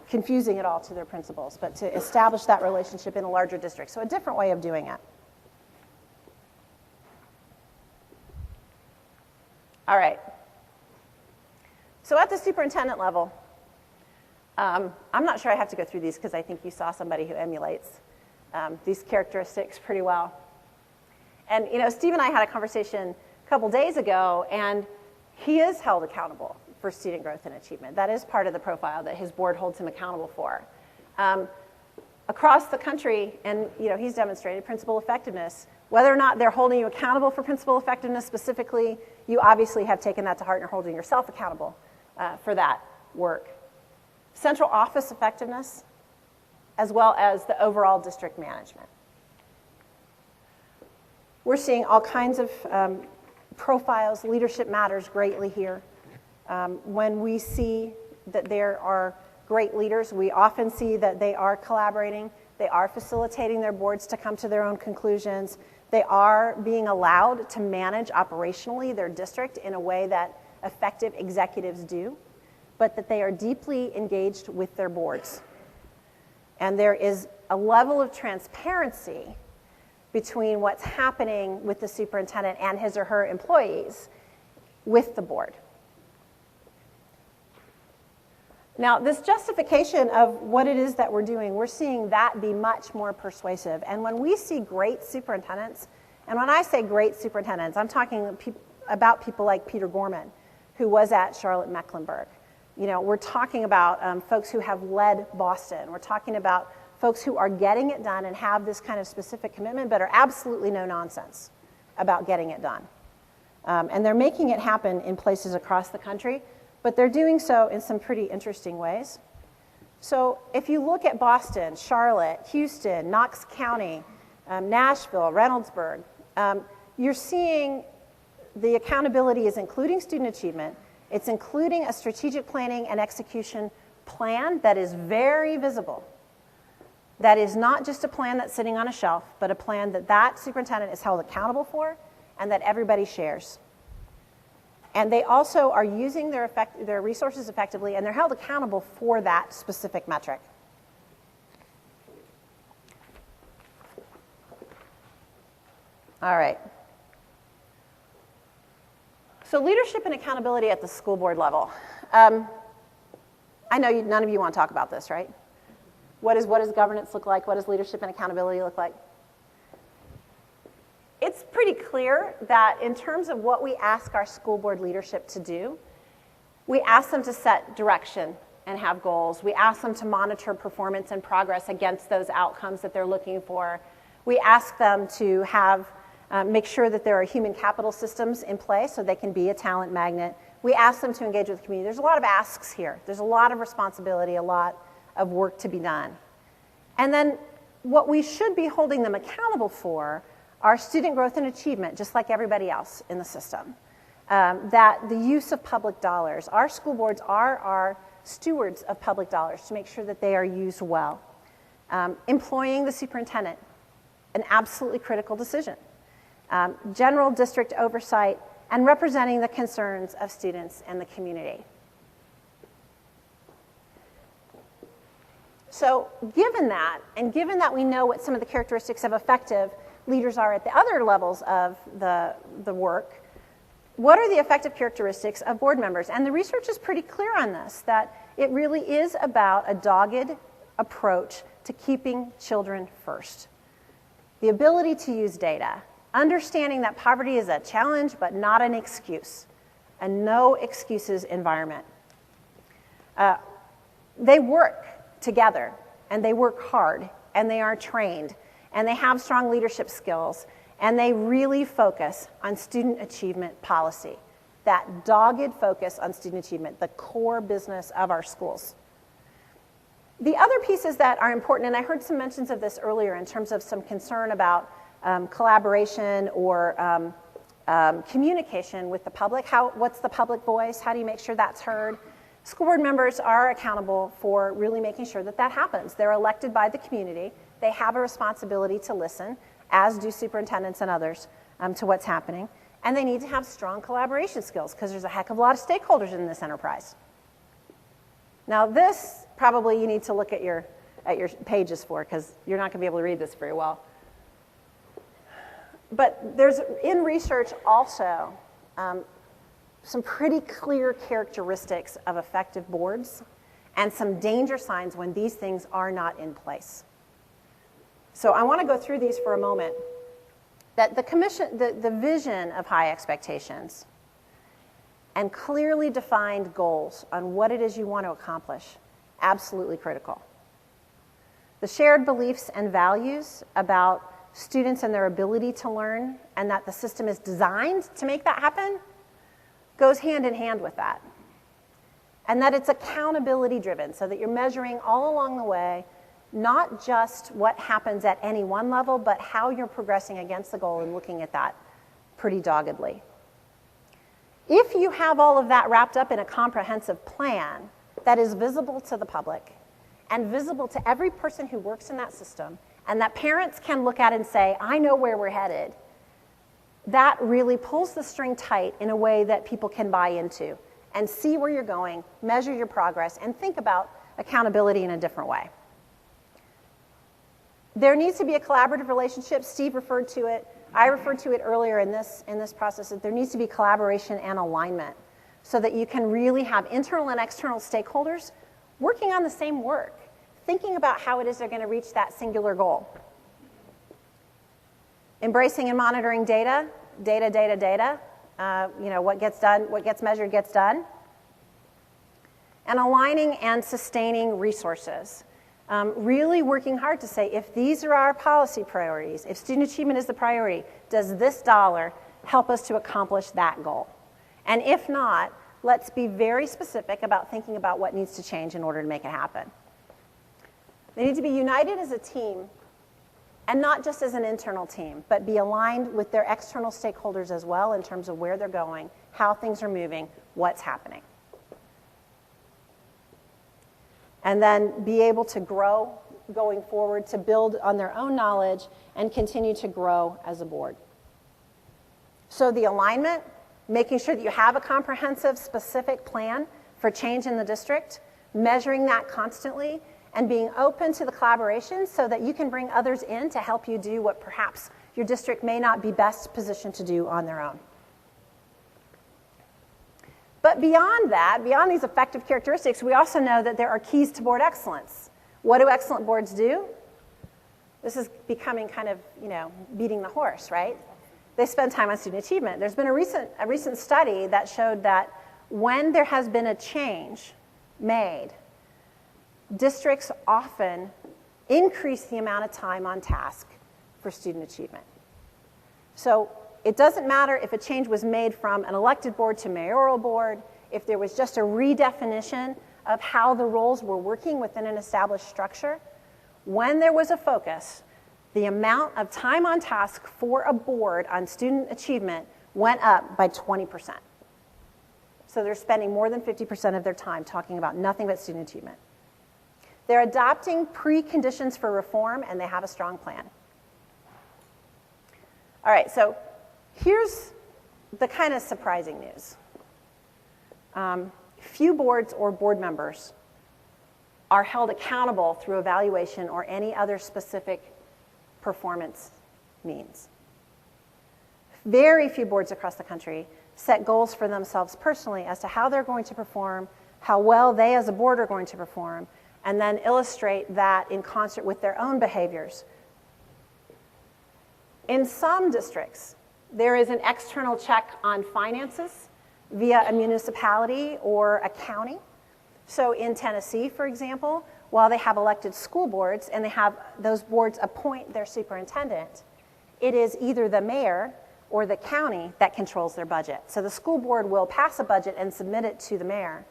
confusing it all to their principals, but to establish that relationship in a larger district. So a different way of doing it. All right. So at the superintendent level, I'm not sure I have to go through these because I think you saw somebody who emulates these characteristics pretty well. And Steve and I had a conversation a couple days ago, and he is held accountable for student growth and achievement. That is part of the profile that his board holds him accountable for. Across the country, and he's demonstrated principal effectiveness. Whether or not they're holding you accountable for principal effectiveness specifically, you obviously have taken that to heart and are holding yourself accountable for that work. Central office effectiveness, as well as the overall district management. We're seeing all kinds of profiles. Leadership matters greatly here. When we see that there are great leaders, we often see that they are collaborating, they are facilitating their boards to come to their own conclusions, they are being allowed to manage operationally their district in a way that effective executives do, but that they are deeply engaged with their boards. And there is a level of transparency between what's happening with the superintendent and his or her employees with the board. Now, this justification of what it is that we're doing, we're seeing that be much more persuasive. And when we see great superintendents, and when I say great superintendents, I'm talking about people like Peter Gorman, who was at Charlotte-Mecklenburg. We're talking about folks who have led Boston. We're talking about folks who are getting it done and have this kind of specific commitment, but are absolutely no nonsense about getting it done. And they're making it happen in places across the country, but they're doing so in some pretty interesting ways. So if you look at Boston, Charlotte, Houston, Knox County, Nashville, Reynoldsburg, you're seeing the accountability is including student achievement. It's including a strategic planning and execution plan that is very visible. that is not just a plan that's sitting on a shelf, but a plan that that superintendent is held accountable for and that everybody shares. And they also are using their resources effectively, and they're held accountable for that specific metric. All right. So leadership and accountability at the school board level. I know none of you want to talk about this, right? What does governance look like? What does leadership and accountability look like? It's pretty clear that in terms of what we ask our school board leadership to do, we ask them to set direction and have goals. We ask them to monitor performance and progress against those outcomes that they're looking for. We ask them to have make sure that there are human capital systems in place so they can be a talent magnet. We ask them to engage with the community. There's a lot of asks here. There's a lot of responsibility, a lot of work to be done. And then what we should be holding them accountable for are student growth and achievement, just like everybody else in the system. That the use of public dollars, our school boards are our stewards of public dollars to make sure that they are used well. Employing the superintendent, an absolutely critical decision. General district oversight, and representing the concerns of students and the community. So given that, and given that we know what some of the characteristics of effective leaders are at the other levels of the work, what are the effective characteristics of board members? And the research is pretty clear on this, that it really is about a dogged approach to keeping children first. The ability to use data, understanding that poverty is a challenge but not an excuse, a no excuses environment. They work together, and they work hard, and they are trained, and they have strong leadership skills, and they really focus on student achievement policy, that dogged focus on student achievement, the core business of our schools. The other pieces that are important, and I heard some mentions of this earlier in terms of some concern about collaboration or communication with the public. What's the public voice? How do you make sure that's heard? School board members are accountable for really making sure that that happens. They're elected by the community. They have a responsibility to listen, as do superintendents and others, to what's happening. And they need to have strong collaboration skills because there's a heck of a lot of stakeholders in this enterprise. Now this, probably you need to look at your pages for because you're not going to be able to read this very well. But there's, in research also, some pretty clear characteristics of effective boards and some danger signs when these things are not in place. So I want to go through these for a moment. That the vision of high expectations and clearly defined goals on what it is you want to accomplish, absolutely critical. The shared beliefs and values about students and their ability to learn and that the system is designed to make that happen goes hand in hand with that. And that it's accountability driven so that you're measuring all along the way not just what happens at any one level, but how you're progressing against the goal and looking at that pretty doggedly. If you have all of that wrapped up in a comprehensive plan that is visible to the public and visible to every person who works in that system, and that parents can look at and say, I know where we're headed, that really pulls the string tight in a way that people can buy into and see where you're going, measure your progress, and think about accountability in a different way. There needs to be a collaborative relationship. Steve referred to it. I referred to it earlier in this process. That there needs to be collaboration and alignment so that you can really have internal and external stakeholders working on the same work, thinking about how it is they're going to reach that singular goal. Embracing and monitoring data. What gets done, what gets measured gets done. And aligning and sustaining resources. Really working hard to say, if these are our policy priorities, if student achievement is the priority, does this dollar help us to accomplish that goal? And if not, let's be very specific about thinking about what needs to change in order to make it happen. They need to be united as a team, and not just as an internal team, but be aligned with their external stakeholders as well in terms of where they're going, how things are moving, what's happening. And then be able to grow going forward to build on their own knowledge and continue to grow as a board. So the alignment, making sure that you have a comprehensive, specific plan for change in the district, measuring that constantly, and being open to the collaboration so that you can bring others in to help you do what perhaps your district may not be best positioned to do on their own. But beyond that, beyond these effective characteristics, we also know that there are keys to board excellence. What do excellent boards do? This is becoming kind of, beating the horse, right? They spend time on student achievement. There's been a recent study that showed that when there has been a change made, districts often increase the amount of time on task for student achievement. So it doesn't matter if a change was made from an elected board to mayoral board, if there was just a redefinition of how the roles were working within an established structure. When there was a focus, the amount of time on task for a board on student achievement went up by 20%. So they're spending more than 50% of their time talking about nothing but student achievement. They're adopting preconditions for reform, and they have a strong plan. All right, so here's the kind of surprising news. Few boards or board members are held accountable through evaluation or any other specific performance means. Very few boards across the country set goals for themselves personally as to how they're going to perform, how well they as a board are going to perform, and then illustrate that in concert with their own behaviors. In some districts, there is an external check on finances via a municipality or a county. So in Tennessee, for example, while they have elected school boards and they have those boards appoint their superintendent, it is either the mayor or the county that controls their budget. So the school board will pass a budget and submit it to the mayor,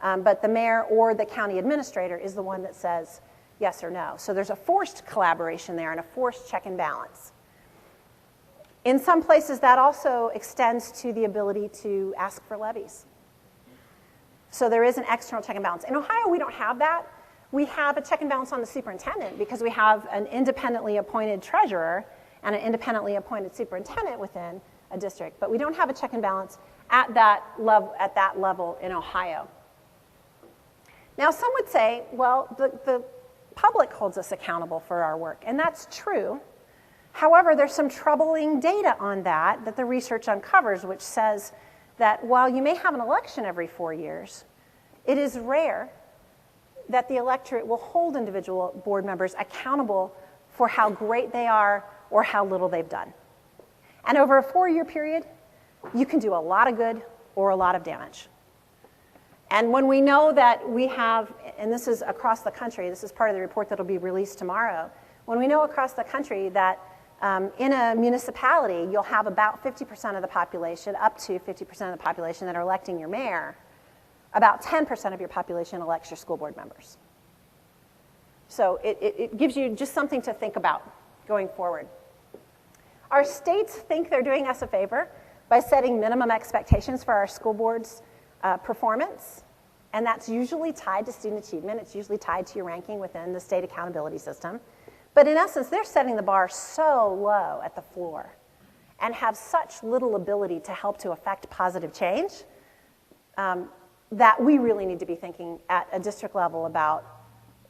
but the mayor or the county administrator is the one that says yes or no. So there's a forced collaboration there and a forced check and balance. In some places, that also extends to the ability to ask for levies. So there is an external check and balance. In Ohio, we don't have that. We have a check and balance on the superintendent because we have an independently appointed treasurer and an independently appointed superintendent within a district. But we don't have a check and balance at that level in Ohio. Now, some would say, well, the public holds us accountable for our work, and that's true. However, there's some troubling data on that the research uncovers, which says that while you may have an election every 4 years, it is rare that the electorate will hold individual board members accountable for how great they are or how little they've done. And over a 4-year period, you can do a lot of good or a lot of damage. And when we know that we have, and this is across the country, this is part of the report that will be released tomorrow, when we know across the country that in a municipality, you'll have about 50% of the population, up to 50% of the population that are electing your mayor. About 10% of your population elects your school board members. So it gives you just something to think about going forward. Our states think they're doing us a favor by setting minimum expectations for our school board's performance, and that's usually tied to student achievement. It's usually tied to your ranking within the state accountability system. But in essence, they're setting the bar so low at the floor and have such little ability to help to affect positive change that we really need to be thinking at a district level about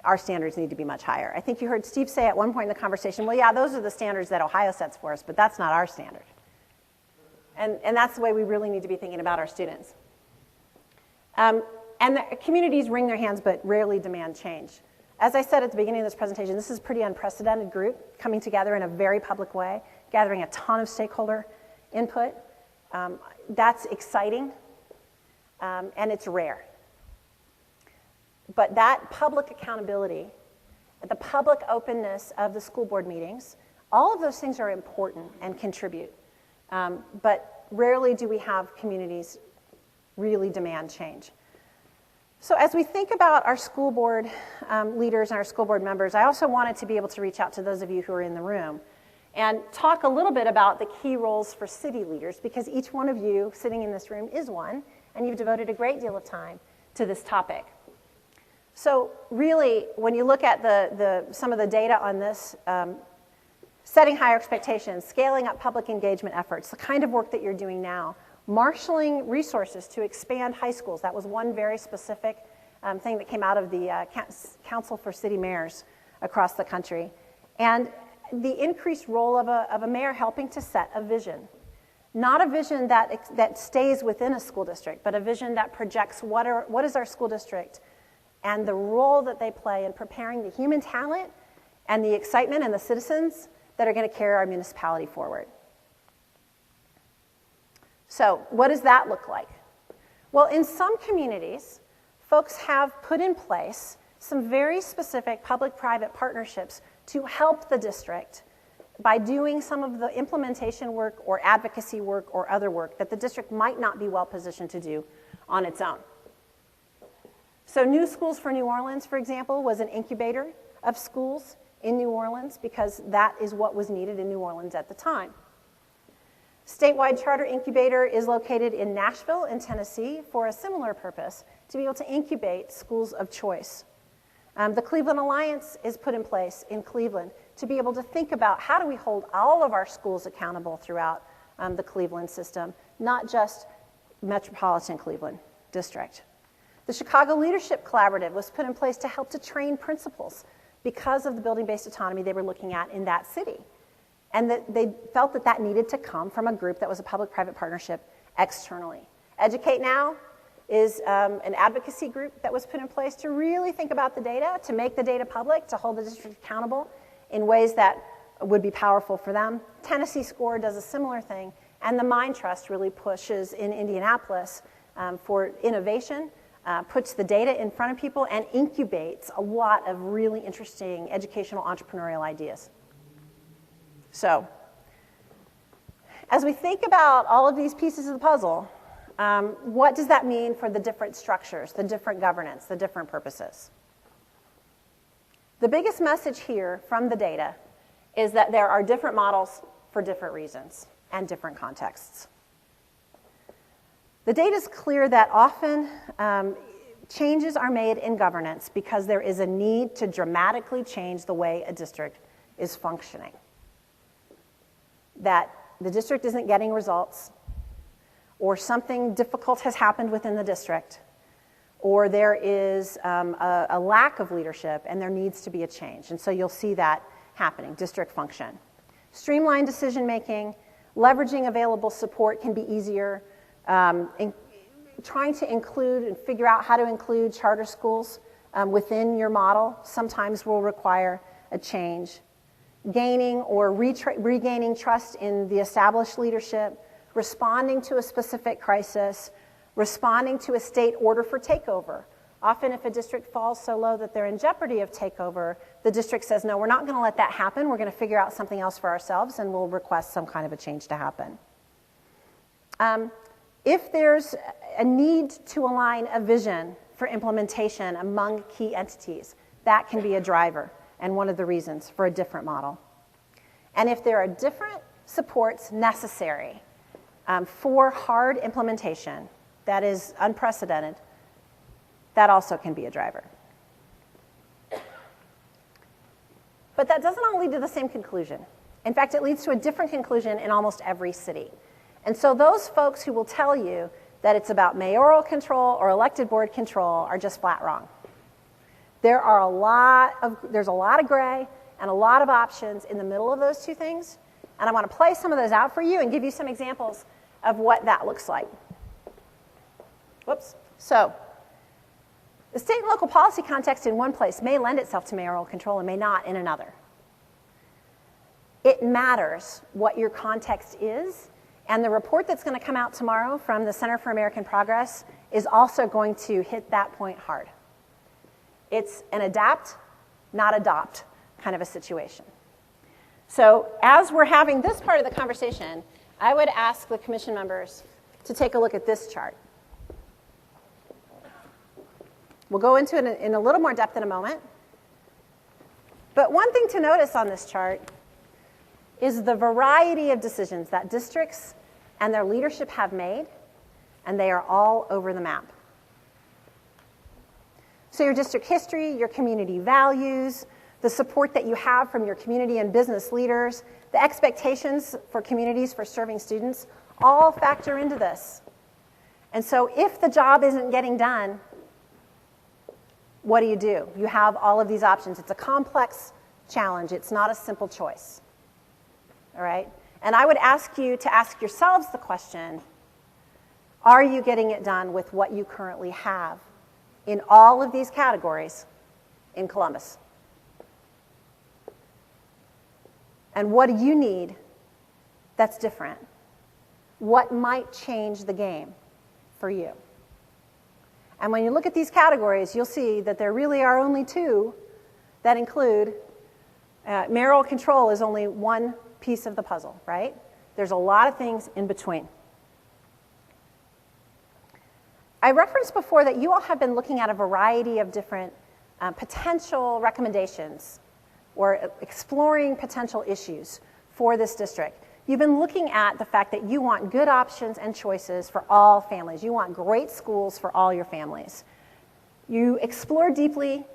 our standards need to be much higher. I think you heard Steve say at one point in the conversation, well, yeah, those are the standards that Ohio sets for us, but that's not our standard. And that's the way we really need to be thinking about our students. And the communities wring their hands but rarely demand change. As I said at the beginning of this presentation, this is a pretty unprecedented group coming together in a very public way, gathering a ton of stakeholder input. That's exciting, and it's rare. But that public accountability, the public openness of the school board meetings, all of those things are important and contribute. But rarely do we have communities really demand change. So as we think about our school board leaders and our school board members, I also wanted to be able to reach out to those of you who are in the room and talk a little bit about the key roles for city leaders, because each one of you sitting in this room is one, and you've devoted a great deal of time to this topic. So really, when you look at some of the data on this, setting higher expectations, scaling up public engagement efforts, the kind of work that you're doing now, marshaling resources to expand high schools. That was one very specific thing that came out of the Council for City Mayors across the country. And the increased role of a mayor helping to set a vision. Not a vision that stays within a school district, but a vision that projects what is our school district and the role that they play in preparing the human talent and the excitement and the citizens that are going to carry our municipality forward. So what does that look like? Well, in some communities, folks have put in place some very specific public-private partnerships to help the district by doing some of the implementation work or advocacy work or other work that the district might not be well positioned to do on its own. So New Schools for New Orleans, for example, was an incubator of schools in New Orleans because that is what was needed in New Orleans at the time. Statewide Charter Incubator is located in Nashville in Tennessee for a similar purpose, to be able to incubate schools of choice. The Cleveland Alliance is put in place in Cleveland to be able to think about how do we hold all of our schools accountable throughout the Cleveland system, not just Metropolitan Cleveland District. The Chicago Leadership Collaborative was put in place to help to train principals because of the building-based autonomy they were looking at in that city. And that they felt that that needed to come from a group that was a public-private partnership externally. Educate Now is an advocacy group that was put in place to really think about the data, to make the data public, to hold the district accountable in ways that would be powerful for them. Tennessee SCORE does a similar thing, and the Mind Trust really pushes in Indianapolis for innovation, puts the data in front of people, and incubates a lot of really interesting educational entrepreneurial ideas. So, as we think about all of these pieces of the puzzle, what does that mean for the different structures, the different governance, the different purposes? The biggest message here from the data is that there are different models for different reasons and different contexts. The data is clear that often changes are made in governance because there is a need to dramatically change the way a district is functioning. That the district isn't getting results, or something difficult has happened within the district, or there is a lack of leadership and there needs to be a change. And so you'll see that happening, district function. Streamlined decision making, leveraging available support can be easier. Trying to include and figure out how to include charter schools within your model sometimes will require a change. Gaining or regaining trust in the established leadership, responding to a specific crisis, responding to a state order for takeover. Often if a district falls so low that they're in jeopardy of takeover, the district says, no, we're not going to let that happen. We're going to figure out something else for ourselves, and we'll request some kind of a change to happen. If there's a need to align a vision for implementation among key entities, that can be a driver and one of the reasons for a different model. And if there are different supports necessary for hard implementation that is unprecedented, that also can be a driver. But that doesn't all lead to the same conclusion. In fact, it leads to a different conclusion in almost every city. And so those folks who will tell you that it's about mayoral control or elected board control are just flat wrong. There's a lot of gray and a lot of options in the middle of those two things. And I want to play some of those out for you and give you some examples of what that looks like. Whoops. So, the state and local policy context in one place may lend itself to mayoral control and may not in another. It matters what your context is, and the report that's going to come out tomorrow from the Center for American Progress is also going to hit that point hard. It's an adapt, not adopt kind of a situation. So as we're having this part of the conversation, I would ask the commission members to take a look at this chart. We'll go into it in a little more depth in a moment. But one thing to notice on this chart is the variety of decisions that districts and their leadership have made, and they are all over the map. So your district history, your community values, the support that you have from your community and business leaders, the expectations for communities for serving students, all factor into this. And so if the job isn't getting done, what do? You have all of these options. It's a complex challenge. It's not a simple choice. All right? And I would ask you to ask yourselves the question, are you getting it done with what you currently have in all of these categories in Columbus? And what do you need that's different? What might change the game for you? And when you look at these categories, you'll see that there really are only two that include mayoral control is only one piece of the puzzle, right? There's a lot of things in between. I referenced before that you all have been looking at a variety of different potential recommendations or exploring potential issues for this district. You've been looking at the fact that you want good options and choices for all families. You want great schools for all your families. You explore deeply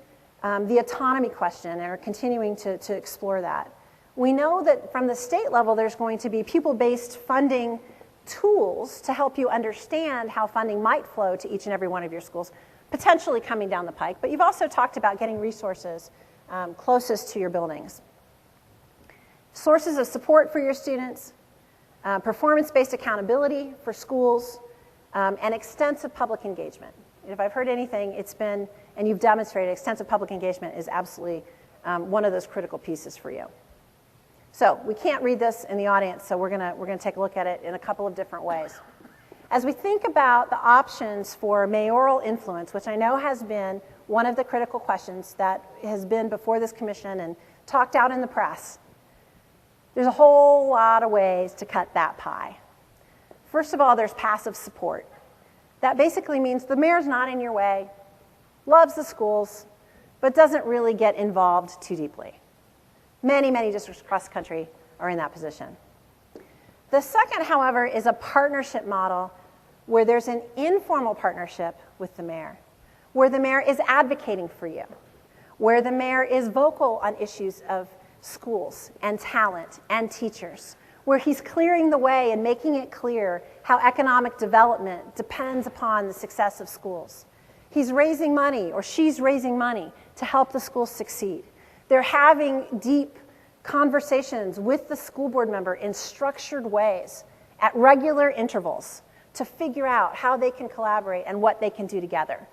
the autonomy question and are continuing to explore that. We know that from the state level, there's going to be pupil-based funding tools to help you understand how funding might flow to each and every one of your schools, potentially coming down the pike. But you've also talked about getting resources closest to your buildings. Sources of support for your students, performance-based accountability for schools, and extensive public engagement. If I've heard anything, it's been, and you've demonstrated, extensive public engagement is absolutely one of those critical pieces for you. So we can't read this in the audience, so we're gonna take a look at it in a couple of different ways. As we think about the options for mayoral influence, which I know has been one of the critical questions that has been before this commission and talked out in the press, there's a whole lot of ways to cut that pie. First of all, there's passive support. That basically means the mayor's not in your way, loves the schools, but doesn't really get involved too deeply. Many, many districts across the country are in that position. The second, however, is a partnership model where there's an informal partnership with the mayor, where the mayor is advocating for you, where the mayor is vocal on issues of schools and talent and teachers, where he's clearing the way and making it clear how economic development depends upon the success of schools. He's raising money, or she's raising money, to help the schools succeed. They're having deep conversations with the school board member in structured ways at regular intervals to figure out how they can collaborate and what they can do together.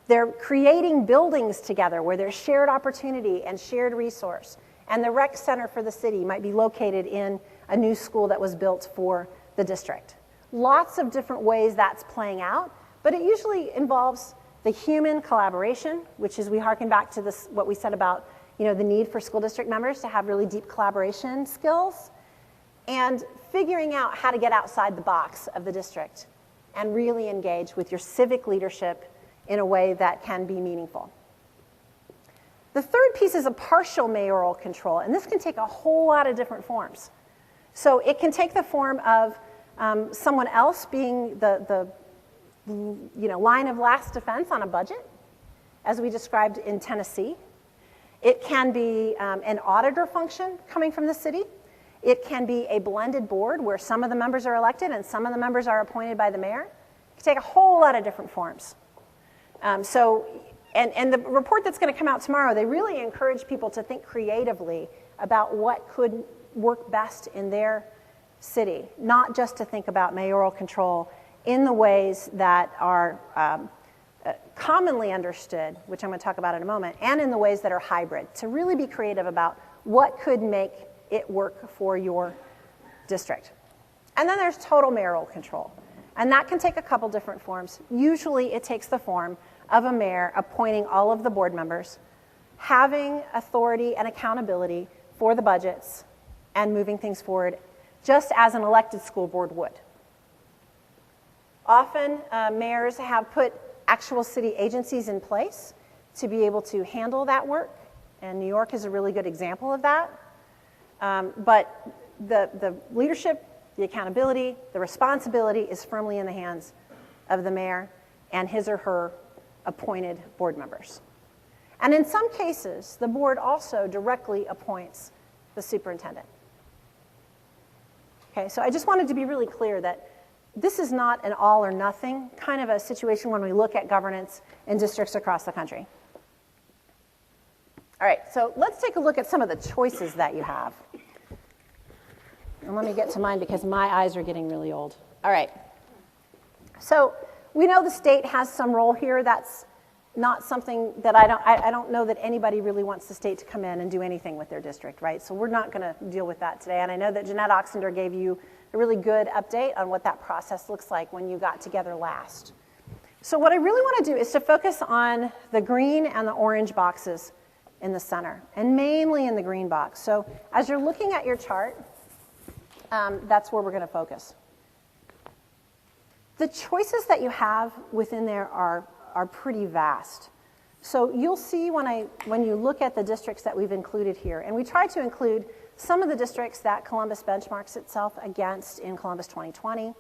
They're creating buildings together where there's shared opportunity and shared resource. And the rec center for the city might be located in a new school that was built for the district. Lots of different ways that's playing out, but it usually involves the human collaboration, which is we harken back to this, what we said about the need for school district members to have really deep collaboration skills, and figuring out how to get outside the box of the district and really engage with your civic leadership in a way that can be meaningful. The third piece is a partial mayoral control, and this can take a whole lot of different forms. So it can take the form of someone else being the line of last defense on a budget, as we described in Tennessee. It can be an auditor function coming from the city. It can be a blended board where some of the members are elected and some of the members are appointed by the mayor. It can take a whole lot of different forms. And the report that's going to come out tomorrow, they really encourage people to think creatively about what could work best in their city, not just to think about mayoral control in the ways that are commonly understood, which I'm going to talk about in a moment, and in the ways that are hybrid, to really be creative about what could make it work for your district. And then there's total mayoral control, and that can take a couple different forms. Usually it takes the form of a mayor appointing all of the board members, having authority and accountability for the budgets, and moving things forward just as an elected school board would. Often, mayors have put actual city agencies in place to be able to handle that work, and New York is a really good example of that. But the leadership, the accountability, the responsibility is firmly in the hands of the mayor and his or her appointed board members. And in some cases, the board also directly appoints the superintendent. Okay, so I just wanted to be really clear that this is not an all or nothing kind of a situation when we look at governance in districts across the country. All right, so let's take a look at some of the choices that you have. And let me get to mine because my eyes are getting really old. All right. So we know the state has some role here. That's not something that I don't know that anybody really wants the state to come in and do anything with their district, right? So we're not going to deal with that today. And I know that Jeanette Oxender gave you a really good update on what that process looks like when you got together last. So what I really want to do is to focus on the green and the orange boxes in the center, and mainly in the green box. So as you're looking at your chart, that's where we're going to focus. The choices that you have within there are pretty vast. So you'll see when you look at the districts that we've included here, and we try to include some of the districts that Columbus benchmarks itself against in Columbus 2020.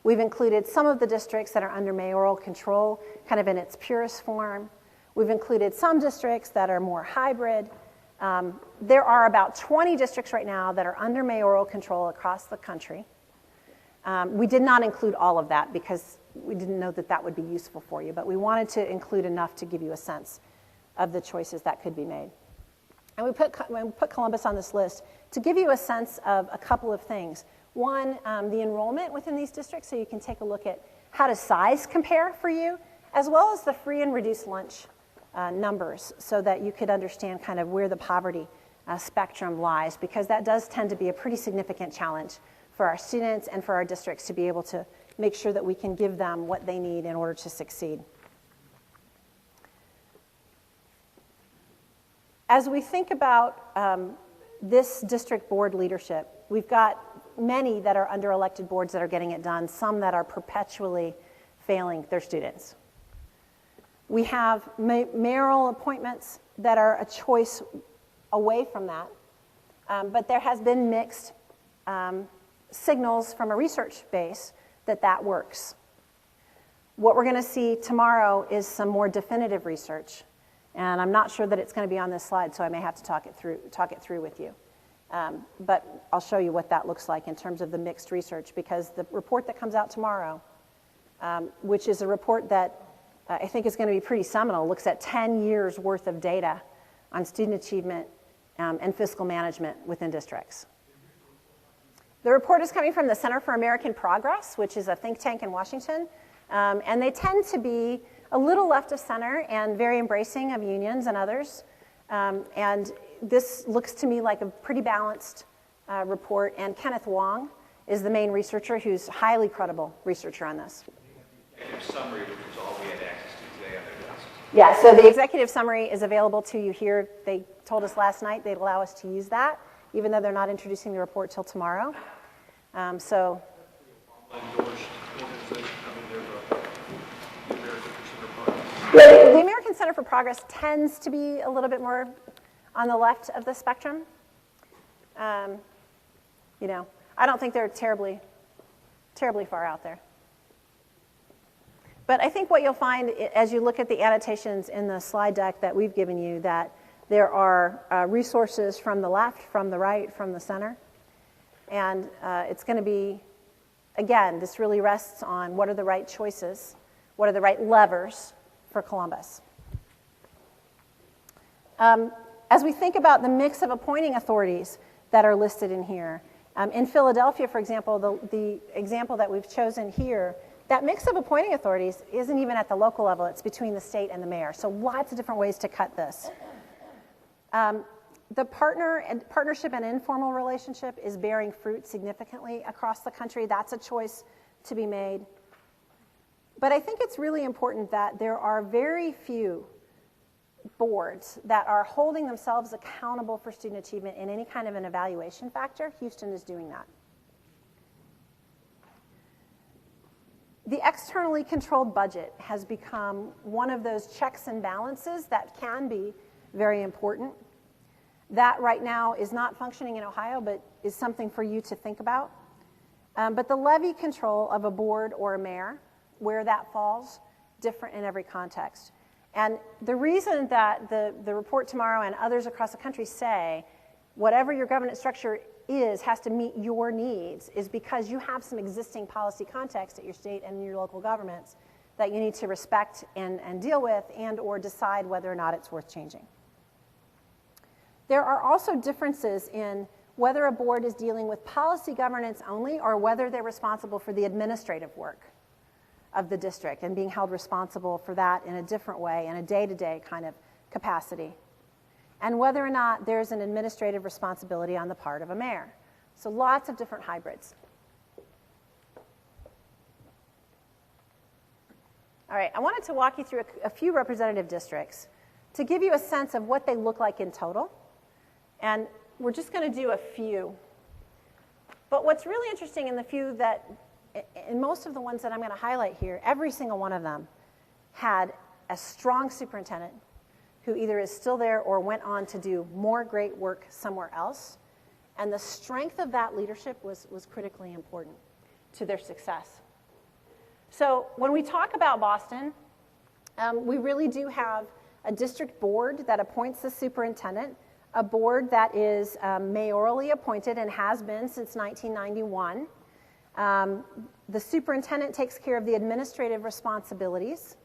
We've included some of the districts that are under mayoral control, kind of in its purest form. We've included some districts that are more hybrid. There are about 20 districts right now that are under mayoral control across the country. We did not include all of that because we didn't know that that would be useful for you, but we wanted to include enough to give you a sense of the choices that could be made. And we put Columbus on this list to give you a sense of a couple of things. One, the enrollment within these districts, so you can take a look at how does size compare for you, as well as the free and reduced lunch numbers, so that you could understand kind of where the poverty spectrum lies, because that does tend to be a pretty significant challenge for our students and for our districts to be able to make sure that we can give them what they need in order to succeed. As we think about this district board leadership, we've got many that are under elected boards that are getting it done, some that are perpetually failing their students. We have mayoral appointments that are a choice away from that, but there has been mixed signals from a research base that works. What we're going to see tomorrow is some more definitive research, and I'm not sure that it's going to be on this slide, so I may have to talk it through with you. But I'll show you what that looks like in terms of the mixed research, because the report that comes out tomorrow, which is a report that I think is going to be pretty seminal, looks at 10 years worth of data on student achievement and fiscal management within districts. The report is coming from the Center for American Progress, which is a think tank in Washington, and they tend to be a little left of center and very embracing of unions and others. And this looks to me like a pretty balanced report, and Kenneth Wong is the main researcher, who's a highly credible researcher on this. Summary, which is all we had access to today on their desk. Yeah, so the executive summary is available to you here. They told us last night they'd allow us to use that, even though they're not introducing the report till tomorrow. So. The American Center for Progress tends to be a little bit more on the left of the spectrum. You know, I don't think they're terribly far out there. But I think what you'll find as you look at the annotations in the slide deck that we've given you, that there are resources from the left, from the right, from the center. And it's going to be, again, this really rests on what are the right choices, what are the right levers for Columbus. As we think about the mix of appointing authorities that are listed in here, in Philadelphia, for example, the example that we've chosen here, that mix of appointing authorities isn't even at the local level, it's between the state and the mayor. So lots of different ways to cut this. The partnership and informal relationship is bearing fruit significantly across the country. That's a choice to be made. But I think it's really important that there are very few boards that are holding themselves accountable for student achievement in any kind of an evaluation factor. Houston is doing that. The externally controlled budget has become one of those checks and balances that can be very important. That right now is not functioning in Ohio, but is something for you to think about. But the levy control of a board or a mayor, where that falls, different in every context. And the reason that the report tomorrow and others across the country say whatever your governance structure has to meet your needs is because you have some existing policy context at your state and your local governments that you need to respect and deal with and or decide whether or not it's worth changing. There are also differences in whether a board is dealing with policy governance only or whether they're responsible for the administrative work of the district and being held responsible for that in a different way, in a day-to-day kind of capacity. And whether or not there's an administrative responsibility on the part of a mayor. So lots of different hybrids. All right, I wanted to walk you through a few representative districts to give you a sense of what they look like in total. And we're just going to do a few. But what's really interesting in the few that, in most of the ones that I'm going to highlight here, every single one of them had a strong superintendent who either is still there or went on to do more great work somewhere else. And the strength of that leadership was critically important to their success. So when we talk about Boston, we really do have a district board that appoints the superintendent, a board that is mayorally appointed and has been since 1991. The superintendent takes care of the administrative responsibilities,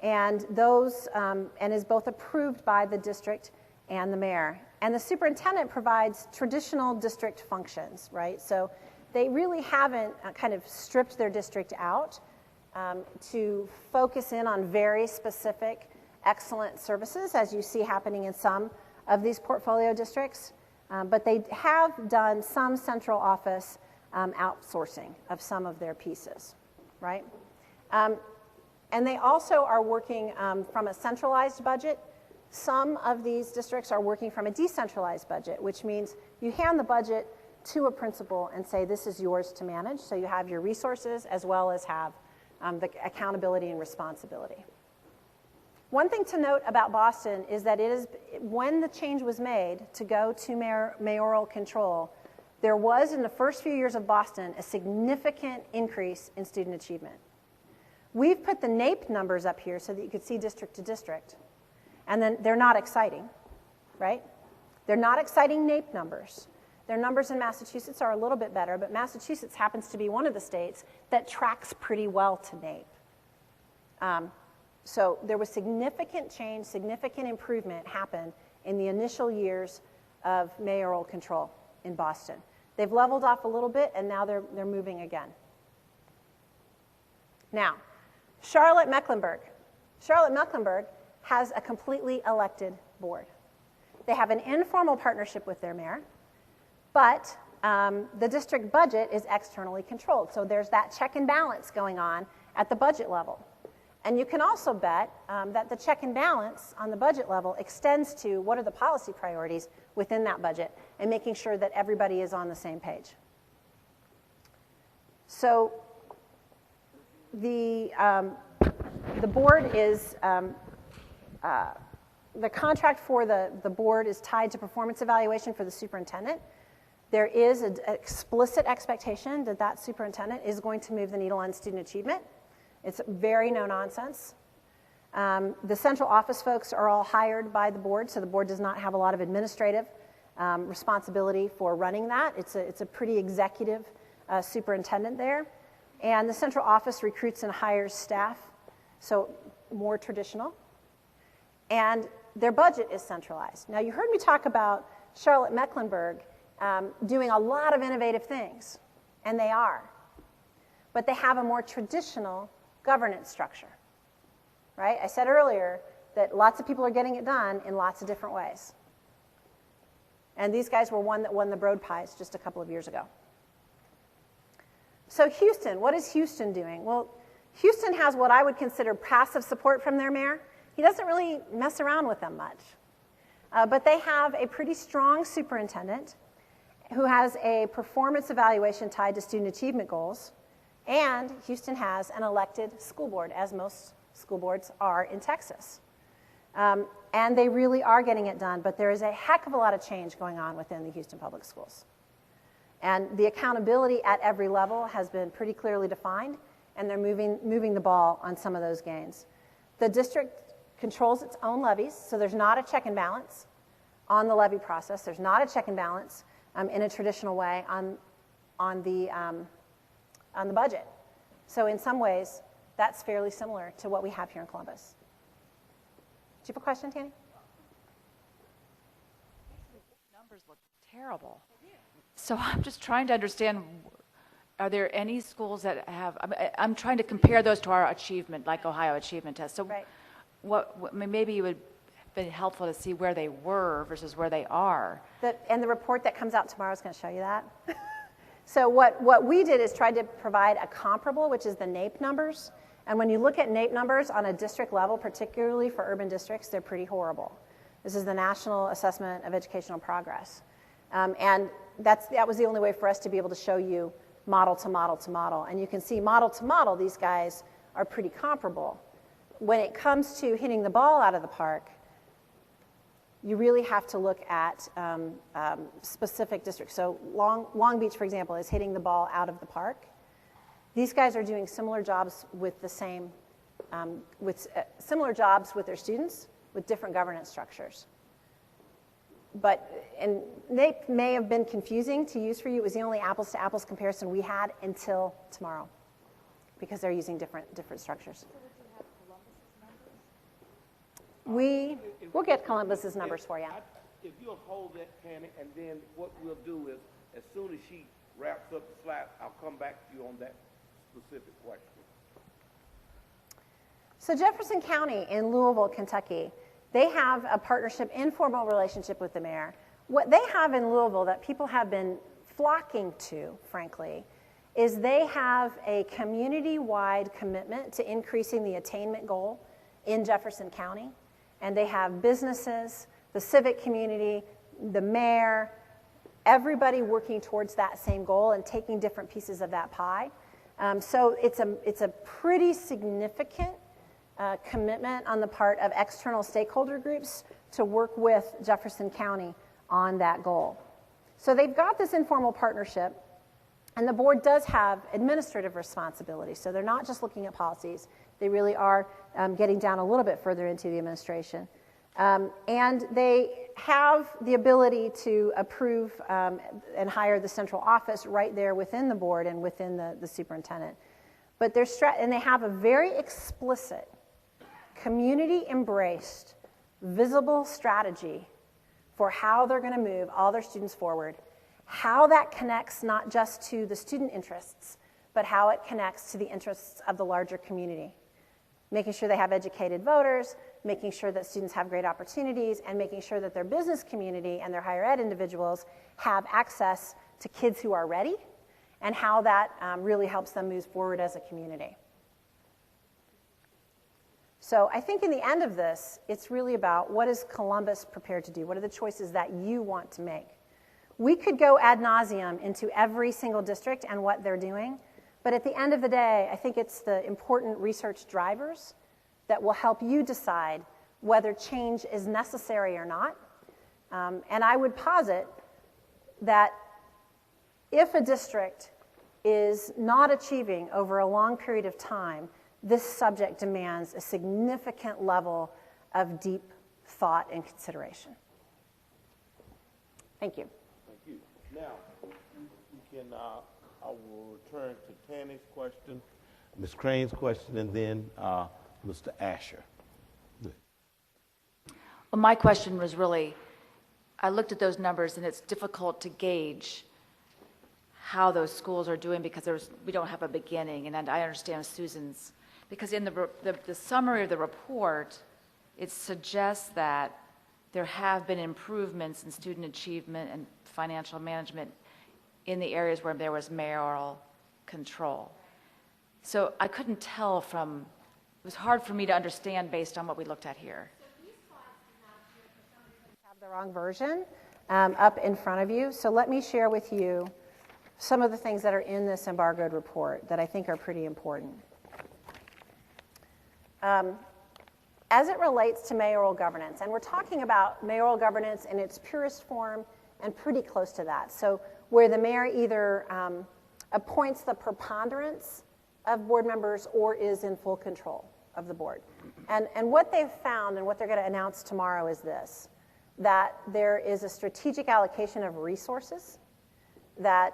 and those and is both approved by the district and the mayor. And the superintendent provides traditional district functions, right? So they really haven't kind of stripped their district out to focus in on very specific, excellent services, as you see happening in some of these portfolio districts. But they have done some central office outsourcing of some of their pieces, right? And they also are working from a centralized budget. Some of these districts are working from a decentralized budget, which means you hand the budget to a principal and say, this is yours to manage. So you have your resources as well as have the accountability and responsibility. One thing to note about Boston is that when the change was made to go to mayoral control, there was in the first few years of Boston a significant increase in student achievement. We've put the NAEP numbers up here so that you could see district to district. And then they're not exciting, right? They're not exciting NAEP numbers. Their numbers in Massachusetts are a little bit better, but Massachusetts happens to be one of the states that tracks pretty well to NAEP. So there was significant change, significant improvement happened in the initial years of mayoral control in Boston. They've leveled off a little bit, and now they're moving again. Now, Charlotte-Mecklenburg. Charlotte-Mecklenburg has a completely elected board. They have an informal partnership with their mayor, but the district budget is externally controlled. So there's that check and balance going on at the budget level. And you can also bet that the check and balance on the budget level extends to what are the policy priorities within that budget and making sure that everybody is on the same page. So the board is, the contract for the board is tied to performance evaluation for the superintendent. There is an explicit expectation that that superintendent is going to move the needle on student achievement. It's very no-nonsense. The central office folks are all hired by the board, so the board does not have a lot of administrative responsibility for running that. It's a pretty executive superintendent there. And the central office recruits and hires staff, so more traditional. And their budget is centralized. Now, you heard me talk about Charlotte-Mecklenburg doing a lot of innovative things, and they are. But they have a more traditional governance structure, right? I said earlier that lots of people are getting it done in lots of different ways. And these guys were one that won the Broad Prize just a couple of years ago. So Houston, what is Houston doing? Well, Houston has what I would consider passive support from their mayor. He doesn't really mess around with them much. But they have a pretty strong superintendent who has a performance evaluation tied to student achievement goals. And Houston has an elected school board, as most school boards are in Texas. And they really are getting it done, but there is a heck of a lot of change going on within the Houston Public Schools. And the accountability at every level has been pretty clearly defined, and they're moving the ball on some of those gains. The district controls its own levies, so there's not a check and balance on the levy process. There's not a check and balance in a traditional way on the budget. So in some ways, that's fairly similar to what we have here in Columbus. Do you have a question, Tanny? Numbers look terrible. So I'm just trying to understand, are there any schools that have, I'm trying to compare those to our achievement, like Ohio Achievement Test. So Right. Maybe it would have been helpful to see where they were versus where they are. And the report that comes out tomorrow is going to show you that. So what we did is tried to provide a comparable, which is the NAEP numbers. And when you look at NAEP numbers on a district level, particularly for urban districts, they're pretty horrible. This is the National Assessment of Educational Progress. And that was the only way for us to be able to show you model to model to model. And you can see model to model, these guys are pretty comparable. When it comes to hitting the ball out of the park, you really have to look at specific districts. So Long Beach, for example, is hitting the ball out of the park. These guys are doing similar jobs with similar jobs with their students, with different governance structures. And they may have been confusing to use for you. It was the only apples to apples comparison we had until tomorrow, because they're using different structures. We'll get Columbus's numbers for you. If you'll hold that, Tanny, and then what we'll do is, as soon as she wraps up the slide, I'll come back to you on that specific question. So Jefferson County in Louisville, Kentucky, they have a partnership, informal relationship with the mayor. What they have in Louisville that people have been flocking to, frankly, is they have a community-wide commitment to increasing the attainment goal in Jefferson County. And they have businesses, the civic community, the mayor, everybody working towards that same goal and taking different pieces of that pie. So it's a pretty significant commitment on the part of external stakeholder groups to work with Jefferson County on that goal. So they've got this informal partnership, and the board does have administrative responsibility. So they're not just looking at policies. They really are getting down a little bit further into the administration. And they have the ability to approve and hire the central office right there within the board and within the superintendent. But and they have a very explicit, community-embraced, visible strategy for how they're going to move all their students forward, how that connects not just to the student interests, but how it connects to the interests of the larger community. Making sure they have educated voters, making sure that students have great opportunities, and making sure that their business community and their higher ed individuals have access to kids who are ready, and how that really helps them move forward as a community. So I think in the end of this, it's really about what is Columbus prepared to do? What are the choices that you want to make? We could go ad nauseum into every single district and what they're doing, but at the end of the day, I think it's the important research drivers that will help you decide whether change is necessary or not. And I would posit that if a district is not achieving over a long period of time, this subject demands a significant level of deep thought and consideration. Thank you. Thank you. Now, we can, I will return to Tanny's question, Ms. Crane's question, and then Mr. Asher. Well, my question was really, I looked at those numbers, and it's difficult to gauge how those schools are doing because we don't have a beginning, and I understand Susan's, because in the summary of the report, it suggests that there have been improvements in student achievement and financial management in the areas where there was mayoral control. So I couldn't tell it was hard for me to understand based on what we looked at here. So these slides have the wrong version up in front of you. So let me share with you some of the things that are in this embargoed report that I think are pretty important. As it relates to mayoral governance, and we're talking about mayoral governance in its purest form and pretty close to that. So where the mayor either appoints the preponderance of board members or is in full control. of the board. And what they've found and what they're going to announce tomorrow is this, that there is a strategic allocation of resources that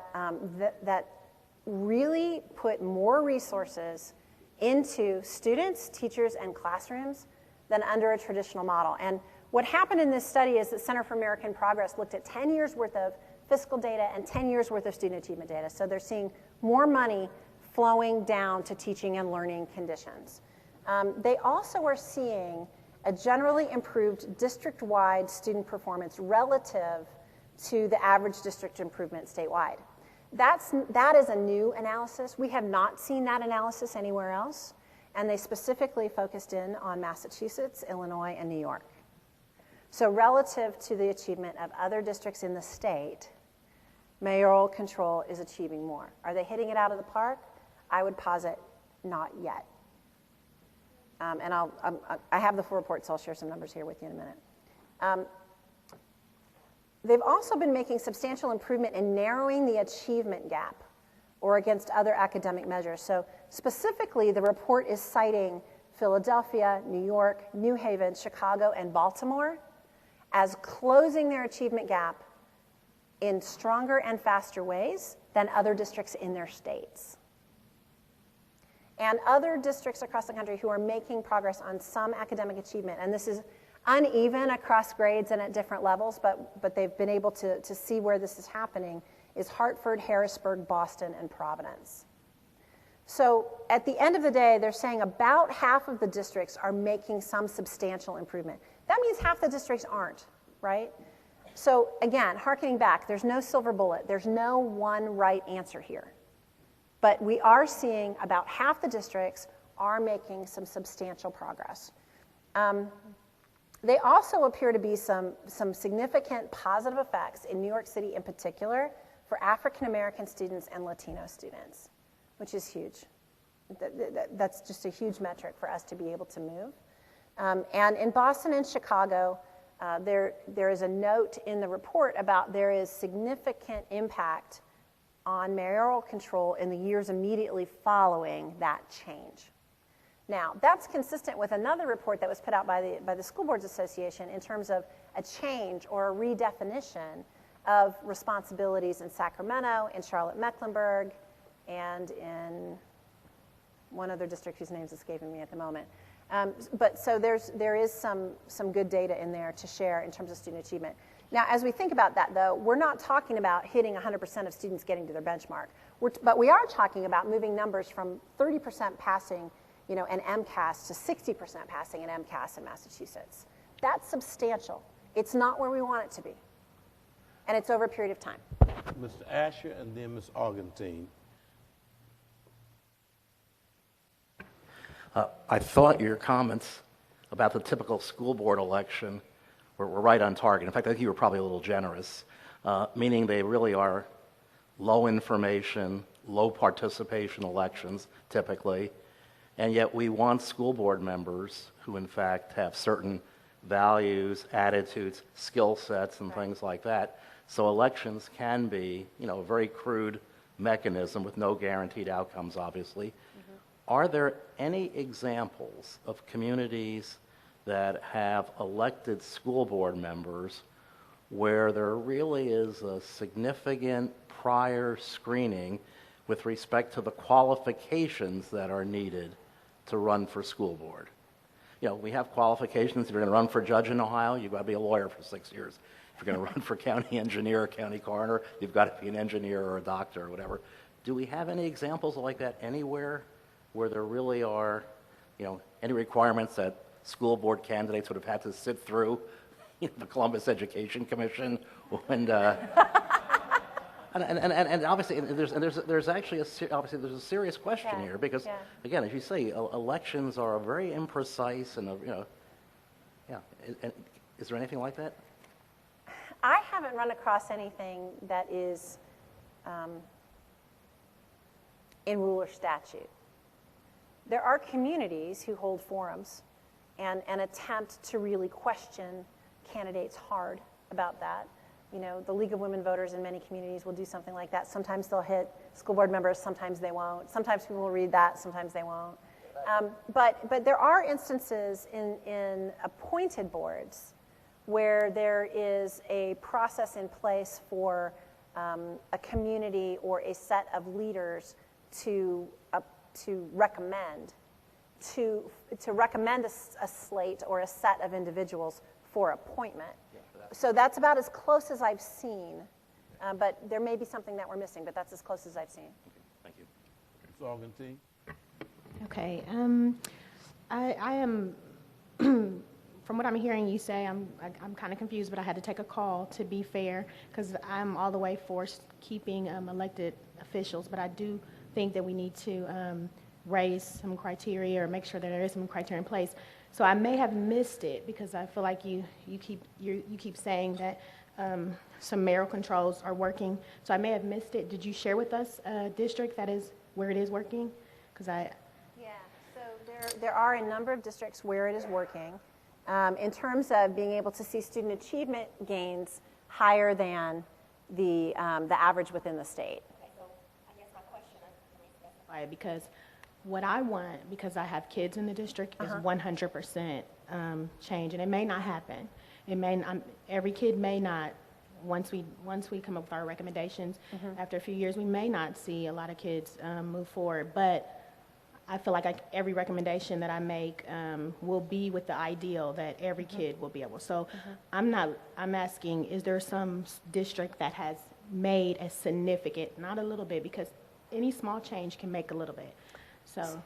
really put more resources into students, teachers, and classrooms than under a traditional model. And what happened in this study is that Center for American Progress looked at 10 years worth of fiscal data and 10 years worth of student achievement data. So they're seeing more money flowing down to teaching and learning conditions. They also are seeing a generally improved district-wide student performance relative to the average district improvement statewide. That is a new analysis. We have not seen that analysis anywhere else, and they specifically focused in on Massachusetts, Illinois, and New York. So relative to the achievement of other districts in the state, mayoral control is achieving more. Are they hitting it out of the park? I would posit not yet. And I have the full report, so I'll share some numbers here with you in a minute. They've also been making substantial improvement in narrowing the achievement gap or against other academic measures. So specifically, the report is citing Philadelphia, New York, New Haven, Chicago, and Baltimore as closing their achievement gap in stronger and faster ways than other districts in their states. And other districts across the country who are making progress on some academic achievement, and this is uneven across grades and at different levels, but they've been able to see where this is happening, is Hartford, Harrisburg, Boston, and Providence. So at the end of the day, they're saying about half of the districts are making some substantial improvement. That means half the districts aren't, right? So again, hearkening back, there's no silver bullet. There's no one right answer here. But we are seeing about half the districts are making some substantial progress. They also appear to be some significant positive effects in New York City in particular for African American students and Latino students, which is huge. That's just a huge metric for us to be able to move. And in Boston and Chicago, there is a note in the report about there is significant impact on mayoral control in the years immediately following that change. Now, that's consistent with another report that was put out by the School Boards Association in terms of a change or a redefinition of responsibilities in Sacramento, in Charlotte-Mecklenburg, and in one other district whose name's escaping me at the moment. But so there is some good data in there to share in terms of student achievement. Now, as we think about that, though, we're not talking about hitting 100% of students getting to their benchmark. But we are talking about moving numbers from 30% passing an MCAS to 60% passing an MCAS in Massachusetts. That's substantial. It's not where we want it to be. And it's over a period of time. Mr. Asher and then Ms. Augustine. I thought your comments about the typical school board election were right on target. In fact, I think you were probably a little generous, meaning they really are low information, low participation elections, typically. And yet we want school board members who, in fact, have certain values, attitudes, skill sets, and things like that. So elections can be, a very crude mechanism with no guaranteed outcomes, obviously. Mm-hmm. Are there any examples of communities that have elected school board members where there really is a significant prior screening with respect to the qualifications that are needed to run for school board? We have qualifications. If you're going to run for judge in Ohio, you've got to be a lawyer for 6 years. If you're going to run for county engineer or county coroner, you've got to be an engineer or a doctor or whatever. Do we have any examples like that anywhere where there really are, any requirements that school board candidates would have had to sit through the Columbus Education Commission and obviously there's actually there's a serious question here because again, as you say, elections are very imprecise and is there anything like that? I haven't run across anything that is in rule or statute. There are communities who hold forums and attempt to really question candidates hard about that. The League of Women Voters in many communities will do something like that. Sometimes they'll hit school board members, sometimes they won't. Sometimes people will read that, sometimes they won't. But there are instances in appointed boards where there is a process in place for a community or a set of leaders to recommend a slate or a set of individuals for appointment. So that's about as close as I've seen. But there may be something that we're missing, but that's as close as I've seen. Thank you. Ms. Augustine? Okay. I am, from what I'm hearing you say, I'm kind of confused, but I had to take a call to be fair, because I'm all the way for keeping elected officials, but I do think that we need to raise some criteria or make sure that there is some criteria in place. So I may have missed it, because I feel like you keep saying that some mayoral controls are working. So I may have missed it. Did you share with us a district that is where it is working? Because Yeah, so there are a number of districts where it is working. In terms of being able to see student achievement gains higher than the average within the state. Okay, so I guess my question, let me specify it, because what I want, because I have kids in the district, is 100% change, and it may not happen. It may every kid may not. Once we come up with our recommendations, after a few years, we may not see a lot of kids move forward. But I feel like every recommendation that I make will be with the ideal that every kid will be able. So I'm asking, is there some district that has made a significant, not a little bit, because any small change can make a little bit.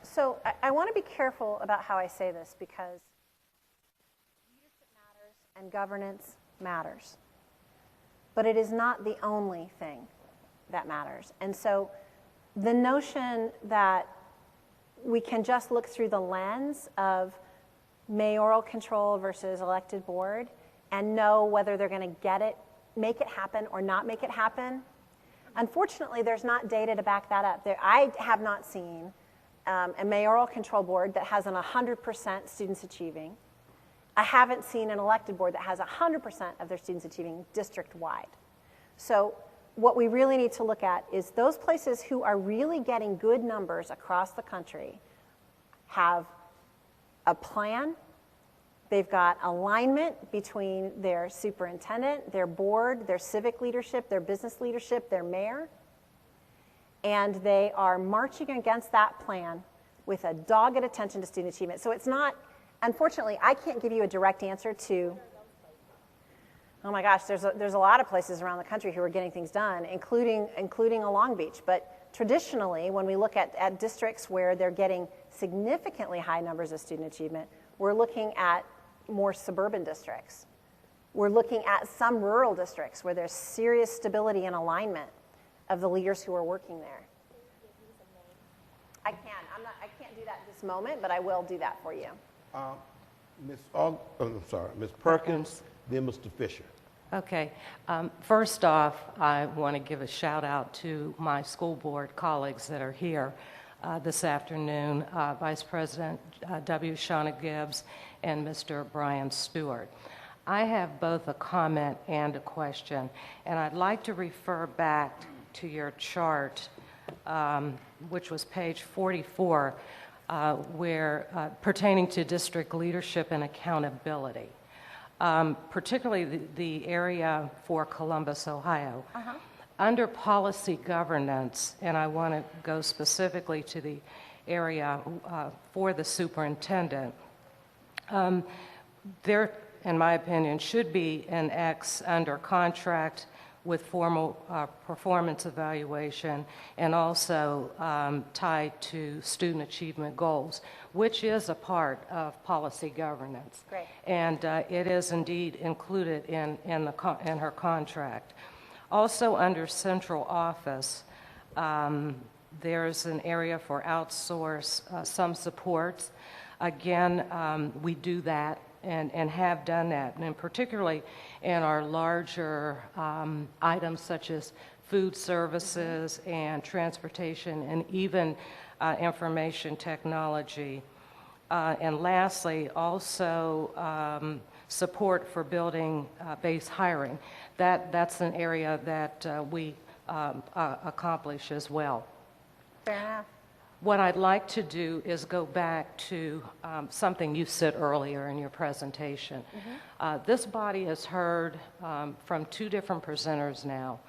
So I want to be careful about how I say this, because leadership matters and governance matters. But it is not the only thing that matters. And so the notion that we can just look through the lens of mayoral control versus elected board and know whether they're going to make it happen or not make it happen, unfortunately, there's not data to back that up. I have not seen a mayoral control board that has an 100% students achieving. I haven't seen an elected board that has 100% of their students achieving district-wide. So what we really need to look at is those places who are really getting good numbers across the country have a plan. They've got alignment between their superintendent, their board, their civic leadership, their business leadership, their mayor, and they are marching against that plan with a dogged attention to student achievement. So it's not, unfortunately, I can't give you a direct answer to, oh my gosh, there's a lot of places around the country who are getting things done, including a Long Beach. But traditionally, when we look at districts where they're getting significantly high numbers of student achievement, we're looking at more suburban districts. We're looking at some rural districts where there's serious stability and alignment of the leaders who are working there. I can't do that at this moment, but I will do that for you. Ms. Perkins, then Mr. Fisher. Okay. First off, I want to give a shout out to my school board colleagues that are here this afternoon, Vice President W. Shauna Gibbs and Mr. Brian Stewart. I have both a comment and a question, and I'd like to refer back to your chart, which was page 44, where pertaining to district leadership and accountability, particularly the area for Columbus, Ohio. Under policy governance, and I want to go specifically to the area for the superintendent, there, in my opinion, should be an X under contract with formal performance evaluation, and also tied to student achievement goals, which is a part of policy governance. Great. And it is indeed included in her contract. Also under central office, there's an area for outsource some supports. Again, we do that and have done that, and particularly in our larger items such as food services and transportation and even information technology. And lastly, also support for building-based hiring. That's an area that we accomplish as well. Fair enough. What I'd like to do is go back to something you said earlier in your presentation. This body has heard from two different presenters now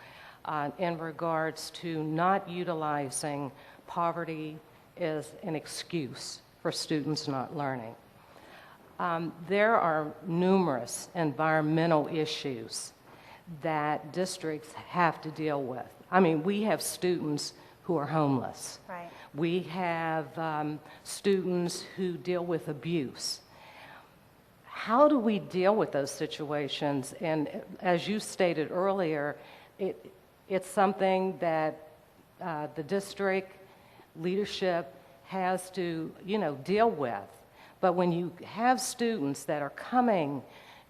in regards to not utilizing poverty as an excuse for students not learning. There are numerous environmental issues that districts have to deal with. I mean, we have students who are homeless. Right. We have students who deal with abuse. How do we deal with those situations? And as you stated earlier, it's something that the district leadership has to, deal with. But when you have students that are coming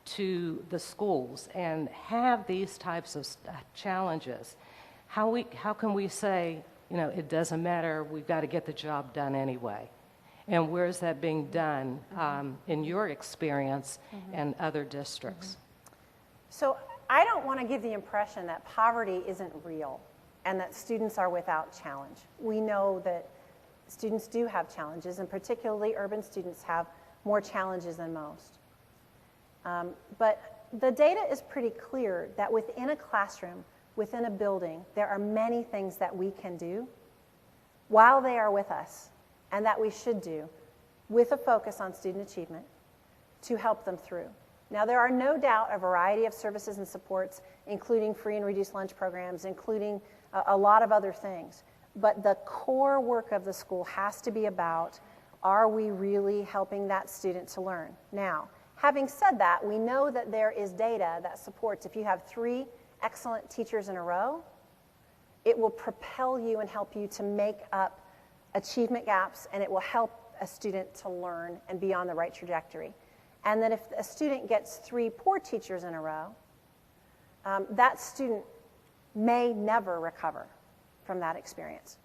to the schools and have these types of challenges, how can we say, it doesn't matter, we've got to get the job done anyway? And where is that being done in your experience and other districts? So I don't want to give the impression that poverty isn't real and that students are without challenge. We know that students do have challenges, and particularly urban students have more challenges than most. But the data is pretty clear that within a classroom, within a building, there are many things that we can do while they are with us, and that we should do with a focus on student achievement to help them through. Now, there are no doubt a variety of services and supports, including free and reduced lunch programs, including a lot of other things. But the core work of the school has to be about, are we really helping that student to learn? Now, having said that, we know that there is data that supports if you have 3 excellent teachers in a row, it will propel you and help you to make up achievement gaps, and it will help a student to learn and be on the right trajectory. And then if a student gets 3 poor teachers in a row, that student may never recover from that experience.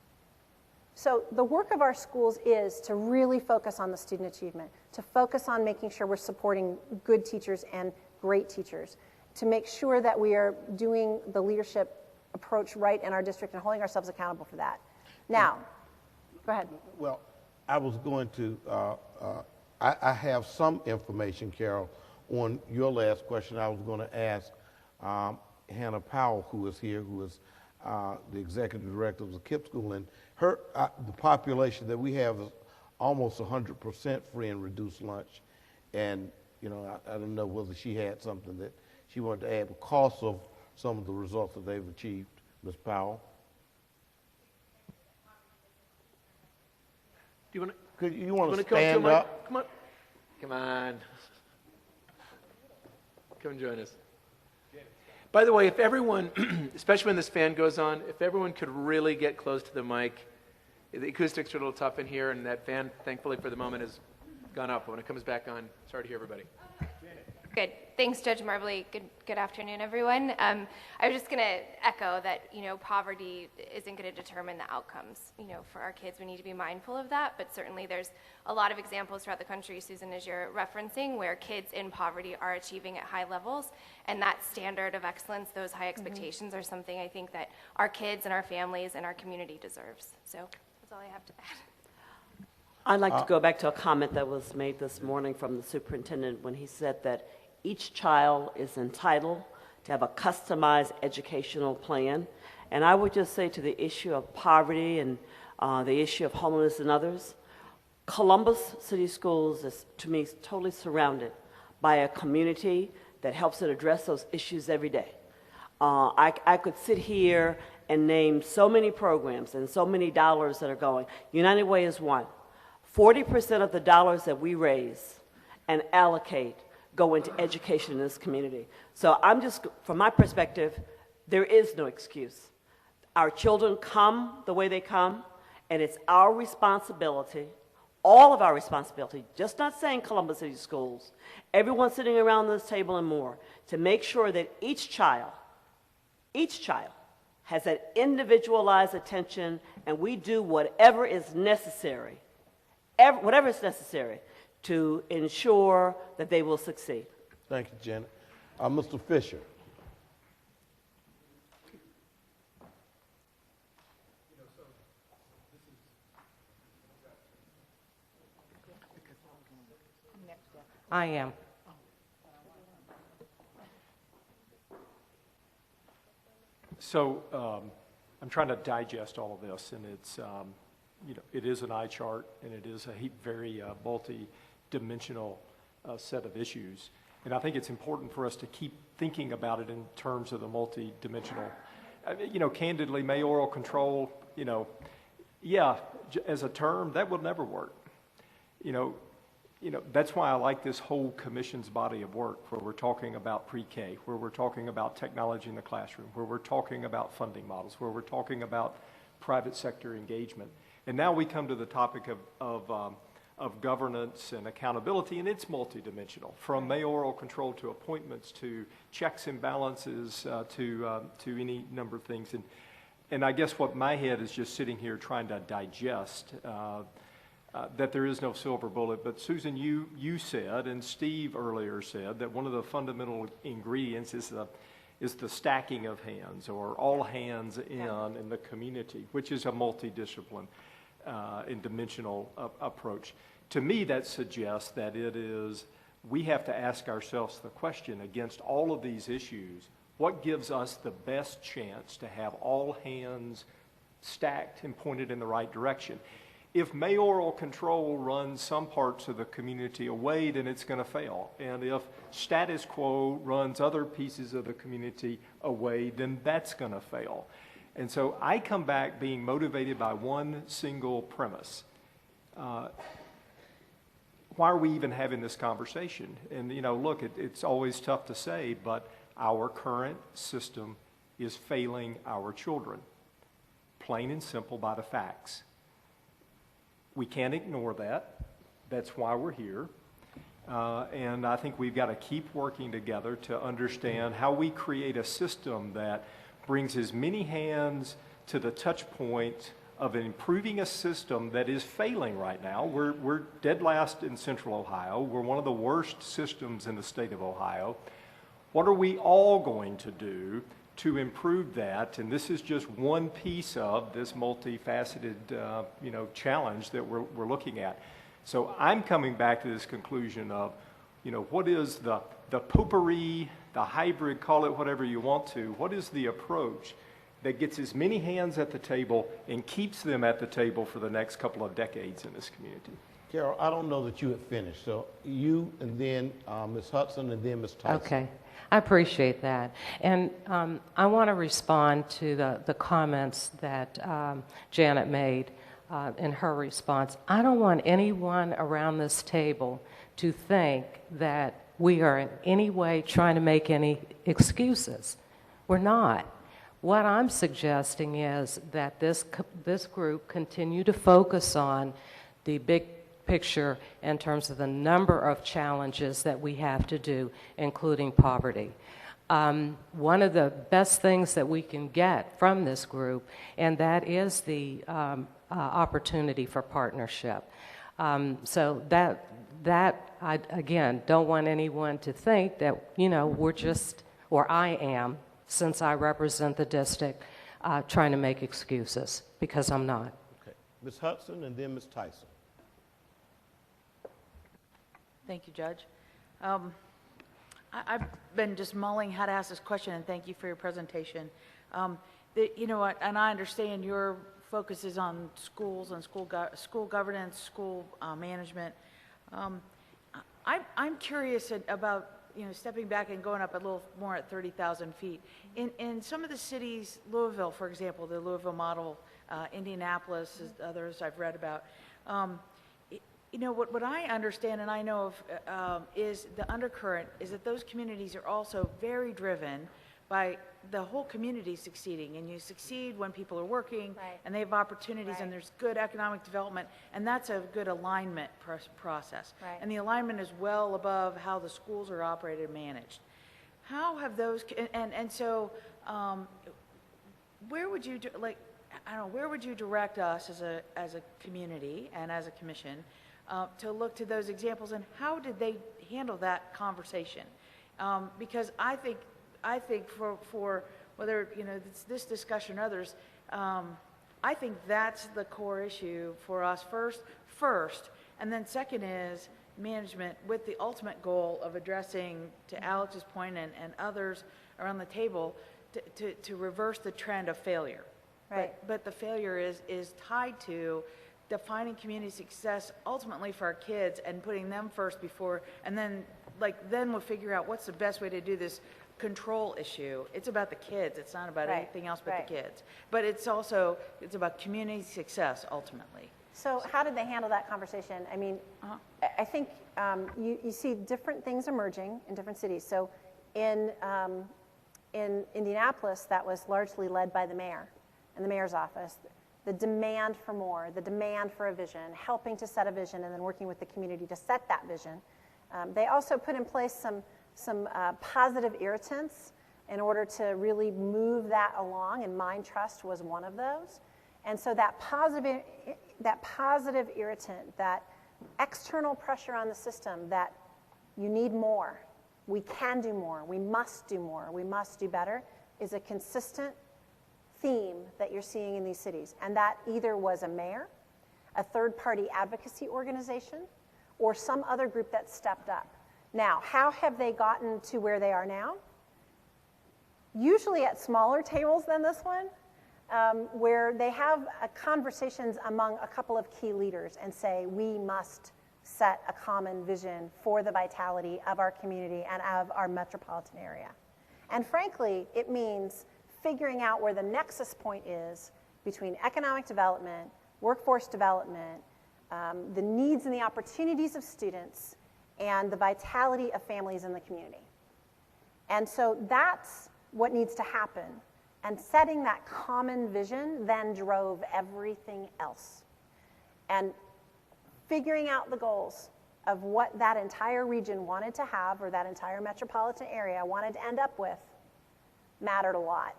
So the work of our schools is to really focus on the student achievement, to focus on making sure we're supporting good teachers and great teachers, to make sure that we are doing the leadership approach right in our district and holding ourselves accountable for that. Now, go ahead. Well, I was going to, I have some information, Carol, on your last question. I was going to ask Hannah Powell, who is here, who is the executive director of the KIPP school, and her, the population that we have is almost 100% free and reduced lunch. And, I don't know whether she had something that she wanted to add because of some of the results that they've achieved. Ms. Powell? Do you want to? Could you want to stand up? Come on. Come on. Come and join us. By the way, if everyone, especially when this fan goes on, if everyone could really get close to the mic, the acoustics are a little tough in here, and that fan, thankfully for the moment, has gone up. But when it comes back on, sorry to hear everybody. Good. Thanks, Judge Marbley. Good afternoon, everyone. I was just going to echo that, poverty isn't going to determine the outcomes, for our kids. We need to be mindful of that, but certainly there's a lot of examples throughout the country, Susan, as you're referencing, where kids in poverty are achieving at high levels, and that standard of excellence, those high expectations are something I think that our kids and our families and our community deserves. So that's all I have to add. I'd like to go back to a comment that was made this morning from the superintendent when he said that each child is entitled to have a customized educational plan. And I would just say to the issue of poverty and the issue of homelessness and others, Columbus City Schools is, to me, totally surrounded by a community that helps it address those issues every day. I could sit here and name so many programs and so many dollars that are going. United Way is one. 40% of the dollars that we raise and allocate go into education in this community. So I'm just, from my perspective, there is no excuse. Our children come the way they come, and it's our responsibility, all of our responsibility, just not saying Columbus City Schools, everyone sitting around this table and more, to make sure that each child has that individualized attention, and we do whatever is necessary, whatever is necessary to ensure that they will succeed. Thank you, Janet. Mr. Fisher. I am. So I'm trying to digest all of this, and it's, it is an eye chart, and it is a very multi-dimensional set of issues. And I think it's important for us to keep thinking about it in terms of the multi-dimensional. Candidly, mayoral control, as a term, that will never work. That's why I like this whole commission's body of work, where we're talking about pre-K, where we're talking about technology in the classroom, where we're talking about funding models, where we're talking about private sector engagement. And now we come to the topic of governance and accountability, and it's multidimensional, from mayoral control to appointments to checks and balances to any number of things. And I guess what my head is just sitting here trying to digest that there is no silver bullet. But Susan, you said, and Steve earlier said, that one of the fundamental ingredients is the stacking of hands, or all hands in the community, which is a multidiscipline and dimensional approach. To me, that suggests that we have to ask ourselves the question, against all of these issues, what gives us the best chance to have all hands stacked and pointed in the right direction? If mayoral control runs some parts of the community away, then it's going to fail. And if status quo runs other pieces of the community away, then that's going to fail. And so I come back being motivated by one single premise. Why are we even having this conversation? And, look, it's always tough to say, but our current system is failing our children, plain and simple by the facts. We can't ignore that. That's why we're here. And I think we've got to keep working together to understand how we create a system that brings as many hands to the touch point of improving a system that is failing right now. We're dead last in Central Ohio. We're one of the worst systems in the state of Ohio. What are we all going to do to improve that? And this is just one piece of this multifaceted, challenge that we're looking at. So I'm coming back to this conclusion of, what is the potpourri, the hybrid, call it whatever you want to, what is the approach that gets as many hands at the table and keeps them at the table for the next couple of decades in this community? Carol, I don't know that you had finished, so you and then Ms. Hudson and then Ms. Tyson. Okay. I appreciate that. And I want to respond to the comments that Janet made in her response. I don't want anyone around this table to think that we are in any way trying to make any excuses. We're not. What I'm suggesting is that this group continue to focus on the big picture in terms of the number of challenges that we have to do, including poverty. One of the best things that we can get from this group, and that is the opportunity for partnership. So that I, again, don't want anyone to think that, we're just, or I am, since I represent the district, trying to make excuses, because I'm not. Okay. Ms. Hudson and then Ms. Tyson. Thank you, Judge. I've been just mulling how to ask this question, and thank you for your presentation. And I understand your focus is on schools and school governance, school management. I'm curious about stepping back and going up a little more at 30,000 feet. In some of the cities, Louisville, for example, the Louisville model, Indianapolis, others I've read about. What I understand and I know of is the undercurrent is that those communities are also very driven by the whole community succeeding. And you succeed when people are working and they have opportunities and there's good economic development, and that's a good alignment process. And the alignment is well above how the schools are operated and managed. How have those, and so where would you, where would you direct us as a community and as a commission to look to those examples, and how did they handle that conversation? Because I think for whether it's this discussion or others, I think that's the core issue for us first, and then second is management with the ultimate goal of addressing, to Alex's point and others around the table, to reverse the trend of failure. Right. But the failure is tied to defining community success ultimately for our kids and putting them first before, and then we'll figure out what's the best way to do this control issue. It's about the kids. It's not about anything else but the kids. But it's about community success ultimately. So how did they handle that conversation? I mean, I think you see different things emerging in different cities. So in Indianapolis, that was largely led by the mayor and the mayor's office. The demand for more, the demand for a vision, helping to set a vision, and then working with the community to set that vision. They also put in place some positive irritants in order to really move that along, and mind trust was one of those. And so that positive irritant, that external pressure on the system that you need more, we can do more, we must do more, we must do better, is a consistent theme that you're seeing in these cities. And that either was a mayor, a third-party advocacy organization, or some other group that stepped up. Now, how have they gotten to where they are now? Usually at smaller tables than this one, where they have conversations among a couple of key leaders and say, we must set a common vision for the vitality of our community and of our metropolitan area. And frankly, it means figuring out where the nexus point is between economic development, workforce development, the needs and the opportunities of students, and the vitality of families in the community. And so that's what needs to happen. And setting that common vision then drove everything else. And figuring out the goals of what that entire region wanted to have, or that entire metropolitan area wanted to end up with, mattered a lot.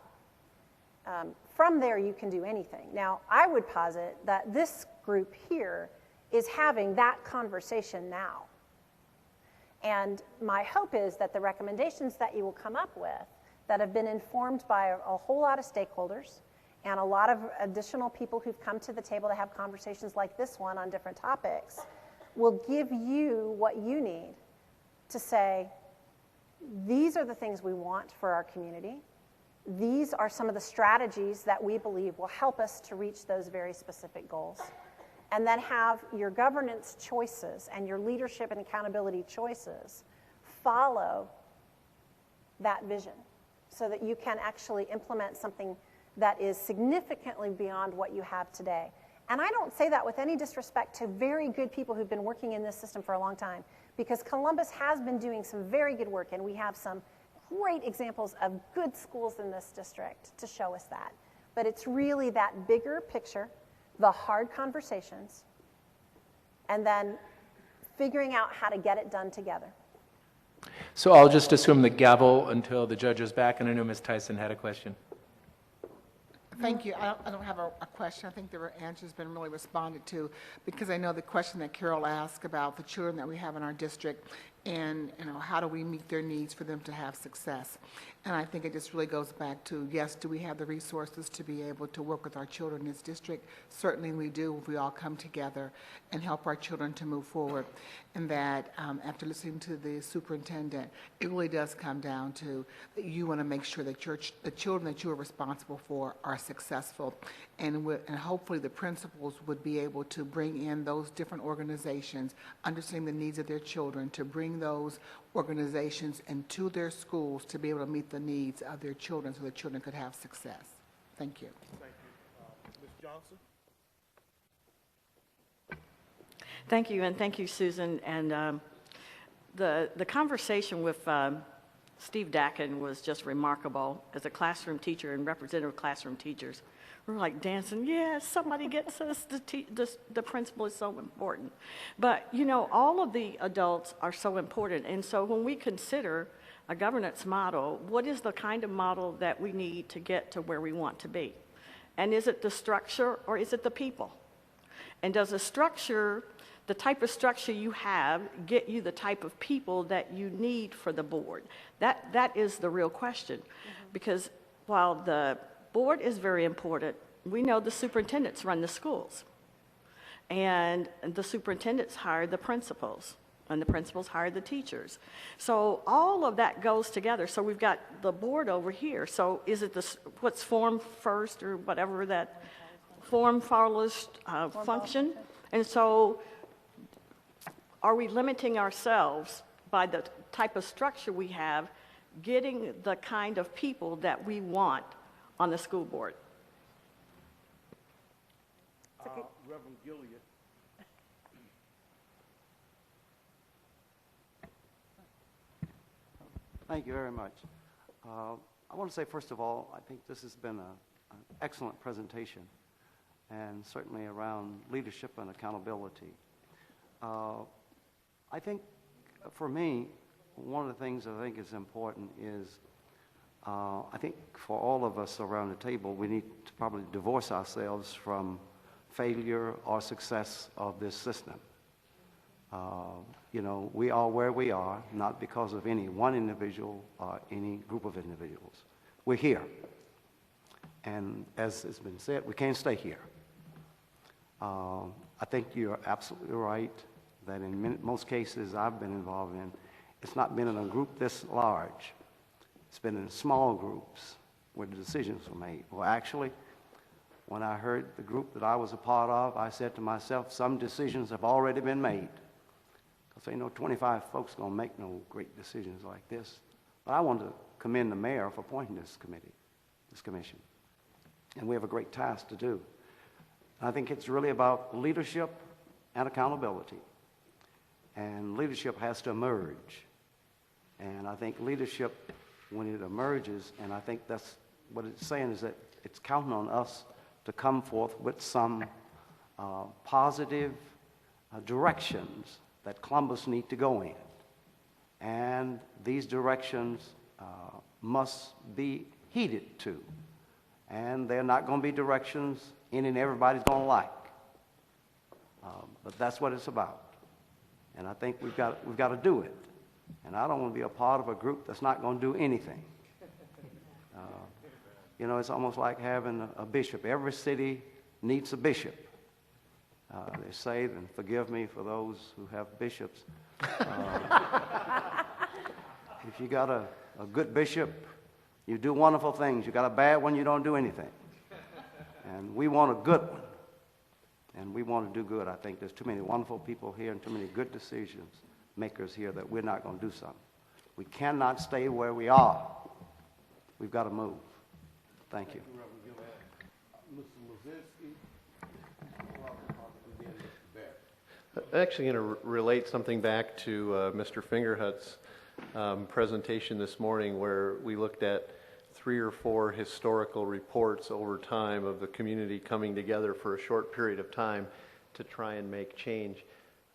From there, you can do anything. Now, I would posit that this group here is having that conversation now. And my hope is that the recommendations that you will come up with, that have been informed by a whole lot of stakeholders and a lot of additional people who've come to the table to have conversations like this one on different topics, will give you what you need to say, these are the things we want for our community. These are some of the strategies that we believe will help us to reach those very specific goals. And then have your governance choices and your leadership and accountability choices follow that vision so that you can actually implement something that is significantly beyond what you have today. And I don't say that with any disrespect to very good people who've been working in this system for a long time, because Columbus has been doing some very good work, and we have some great examples of good schools in this district to show us that. But it's really that bigger picture, the hard conversations, and then figuring out how to get it done together. So I'll just assume the gavel until the judge is back, and I know Ms. Tyson had a question. Thank you. I don't have a question. I think the answer's been really responded to, because I know the question that Carol asked about the children that we have in our district and, how do we meet their needs for them to have success. And I think it just really goes back to, yes, do we have the resources to be able to work with our children in this district? Certainly we do if we all come together and help our children to move forward. And that after listening to the superintendent, it really does come down to that you want to make sure that the children that you are responsible for are successful. And hopefully the principals would be able to bring in those different organizations, understanding the needs of their children, to bring those organizations into their schools to be able to meet the needs of their children so the children could have success. Thank you. Thank you. Ms. Johnson? Thank you, and thank you, Susan. And the conversation with Steve Dakin was just remarkable. As a classroom teacher and representative of classroom teachers, we're like dancing, yes, somebody gets us, the principal is so important. But, all of the adults are so important. And so when we consider a governance model, what is the kind of model that we need to get to where we want to be? And is it the structure or is it the people? And does the structure, the type of structure you have, get you the type of people that you need for the board? That is the real question. Because while the board is very important, we know the superintendents run the schools. And the superintendents hire the principals. and the principals hire the teachers. So all of that goes together. So we've got the board over here. So is it what's form first or whatever that form follows function? And so are we limiting ourselves by the type of structure we have, getting the kind of people that we want on the school board? Reverend Gilliard. Thank you very much. I want to say, first of all, I think this has been an excellent presentation, and certainly around leadership and accountability. I think, for me, one of the things I think is important is, I think for all of us around the table, we need to probably divorce ourselves from failure or success of this system. You know, we are where we are, not because of any one individual or any group of individuals. We're here. And as has been said, we can't stay here. I think you're absolutely right that in most cases I've been involved in, it's not been in a group this large. It's been in small groups where the decisions were made. Well, actually, when I heard the group that I was a part of, I said to myself, some decisions have already been made. Because ain't no 25 folks going to make no great decisions like this. But I want to commend the mayor for appointing this committee, this commission. And we have a great task to do. I think it's really about leadership and accountability. And leadership has to emerge. And I think leadership, when it emerges, and I think that's what it's saying, is that it's counting on us to come forth with some positive directions that Columbus need to go in. And these directions must be heeded to. And they're not going to be directions any and everybody's going to like. But that's what it's about. And I think we've got to do it. And I don't want to be a part of a group that's not going to do anything. You know, it's almost like having a bishop. Every city needs a bishop. They say, and forgive me for those who have bishops, if you got a good bishop, you do wonderful things. You got a bad one, you don't do anything. And we want a good one. And we want to do good. I think there's too many wonderful people here and too many good decisions makers here that we're not going to do something. We cannot stay where we are. We've got to move. Thank you. I'm actually going to relate something back to Mr. Fingerhut's presentation this morning, where we looked at 3 or 4 historical reports over time of the community coming together for a short period of time to try and make change.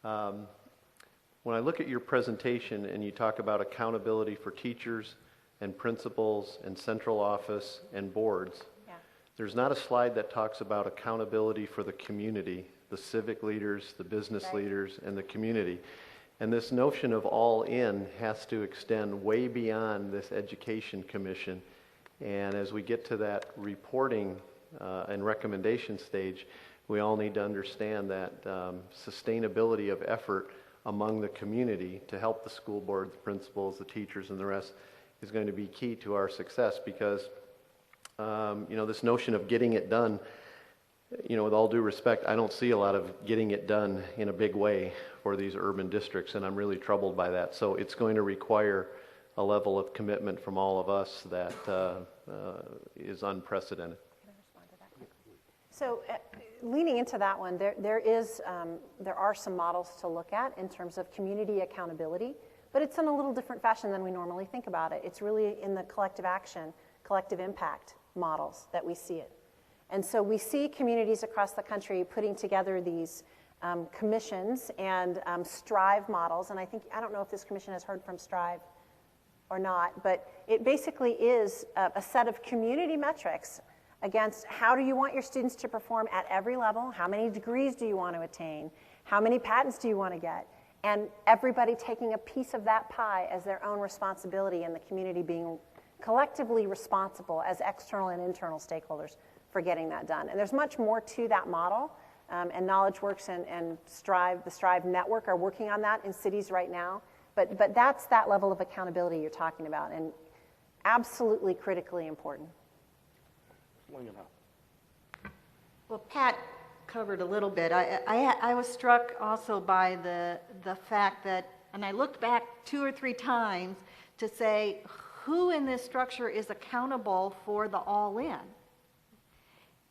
When I look at your presentation and you talk about accountability for teachers and principals and central office and boards, there's not a slide that talks about accountability for the community, the civic leaders, the business leaders, and the community. And this notion of all in has to extend way beyond this education commission. And as we get to that reporting and recommendation stage, we all need to understand that sustainability of effort among the community to help the school board, the principals, the teachers, and the rest is going to be key to our success, because you know, this notion of getting it done, you know, with all due respect, I don't see a lot of getting it done in a big way for these urban districts, and I'm really troubled by that. So it's going to require a level of commitment from all of us that is unprecedented. So leaning into that one, there are some models to look at in terms of community accountability, but it's in a little different fashion than we normally think about it. It's really in the collective action, collective impact models that we see it. And so we see communities across the country putting together these commissions and Strive models, and I don't know if this commission has heard from Strive or not, but it basically is a set of community metrics against how do you want your students to perform at every level, how many degrees do you want to attain, how many patents do you want to get, and everybody taking a piece of that pie as their own responsibility, and the community being collectively responsible as external and internal stakeholders for getting that done. And there's much more to that model and KnowledgeWorks and Strive, the Strive network are working on that in cities right now. But that's that level of accountability you're talking about, and absolutely critically important. Well, Pat covered a little bit. I was struck also by the fact that, and I looked back 2 or 3 times to say, who in this structure is accountable for the all-in?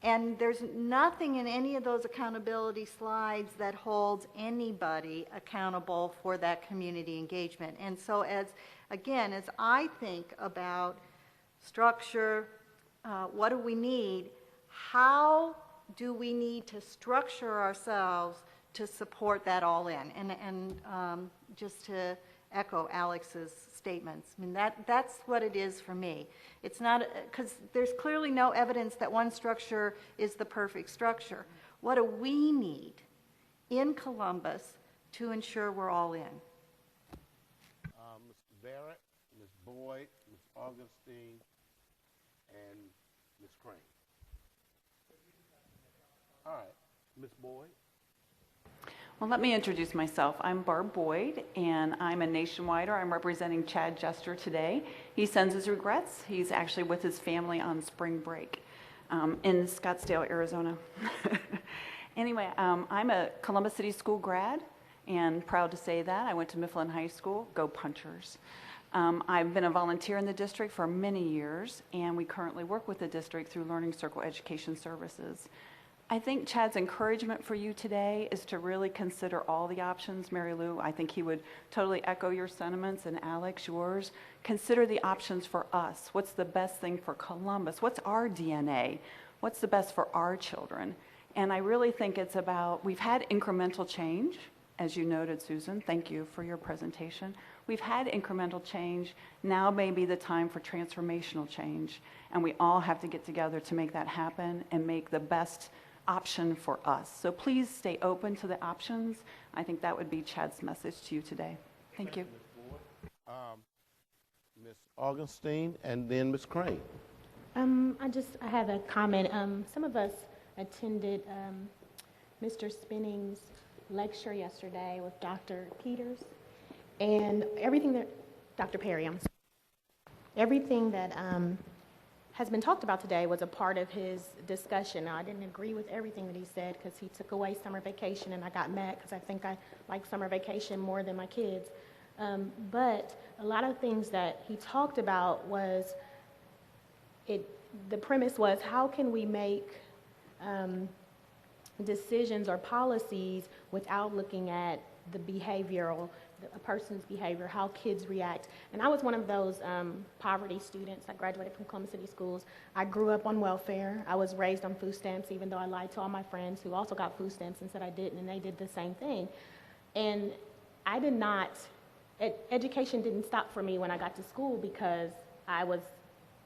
And there's nothing in any of those accountability slides that holds anybody accountable for that community engagement. And so as I think about structure, what do we need? How do we need to structure ourselves to support that all in? And just to echo Alex's statements, I mean, that's what it is for me. It's not, because there's clearly no evidence that one structure is the perfect structure. What do we need in Columbus to ensure we're all in? Mr. Barrett, Ms. Boyd, Ms. Augustine, and Ms. Crane. All right, Ms. Boyd. Well, let me introduce myself. I'm Barb Boyd, and I'm a nationwider. I'm representing Chad Jester today. He sends his regrets. He's actually with his family on spring break in Scottsdale, Arizona. Anyway, I'm a Columbus City School grad, and proud to say that. I went to Mifflin High School. Go Punchers. I've been a volunteer in the district for many years, and we currently work with the district through Learning Circle Education Services. I think Chad's encouragement for you today is to really consider all the options. Mary Lou, I think he would totally echo your sentiments, and Alex, yours. Consider the options for us. What's the best thing for Columbus? What's our DNA? What's the best for our children? And I really think it's about, we've had incremental change, as you noted, Susan. Thank you for your presentation. We've had incremental change. Now may be the time for transformational change, and we all have to get together to make that happen and make the best option for us. So please stay open to the options. I think that would be Chad's message to you today. Thank you. Ms. Augustine, and then Ms. Crane. I have a comment. Some of us attended Mr. Spinning's lecture yesterday with Dr. Peters, and everything that, Dr. Perry, everything that has been talked about today was a part of his discussion. Now, I didn't agree with everything that he said because he took away summer vacation, and I got mad because I think I like summer vacation more than my kids. But a lot of things that he talked about was, the premise was, how can we make decisions or policies without looking at the behavioral, a person's behavior, how kids react. And I was one of those poverty students. I graduated from Columbus City Schools. I grew up on welfare. I was raised on food stamps, even though I lied to all my friends who also got food stamps and said I didn't, and they did the same thing. And I did not, education didn't stop for me when I got to school because I was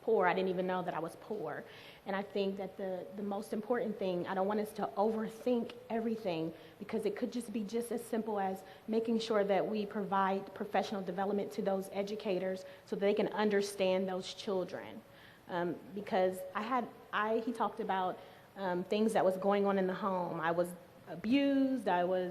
poor. I didn't even know that I was poor. And I think that the most important thing, I don't want us to overthink everything, because it could just be just as simple as making sure that we provide professional development to those educators so that they can understand those children. Because he talked about things that was going on in the home. I was abused, I was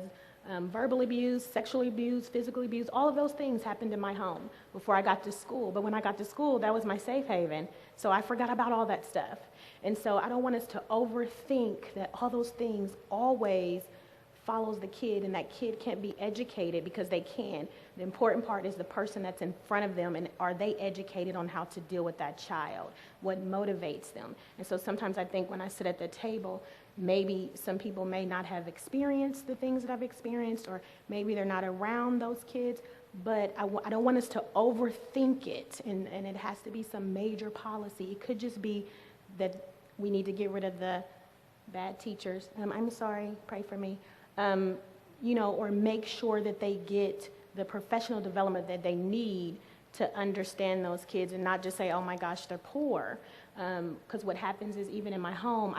verbally abused, sexually abused, physically abused. All of those things happened in my home before I got to school. But when I got to school, that was my safe haven. So I forgot about all that stuff. And so I don't want us to overthink that all those things always follows the kid, and that kid can't be educated, because they can. The important part is the person that's in front of them, and are they educated on how to deal with that child? What motivates them? And so sometimes I think when I sit at the table, maybe some people may not have experienced the things that I've experienced, or maybe they're not around those kids, but I don't want us to overthink it, and it has to be some major policy. It could just be that we need to get rid of the bad teachers. I'm sorry, pray for me. Or make sure that they get the professional development that they need to understand those kids, and not just say, oh my gosh, they're poor. Because what happens is, even in my home,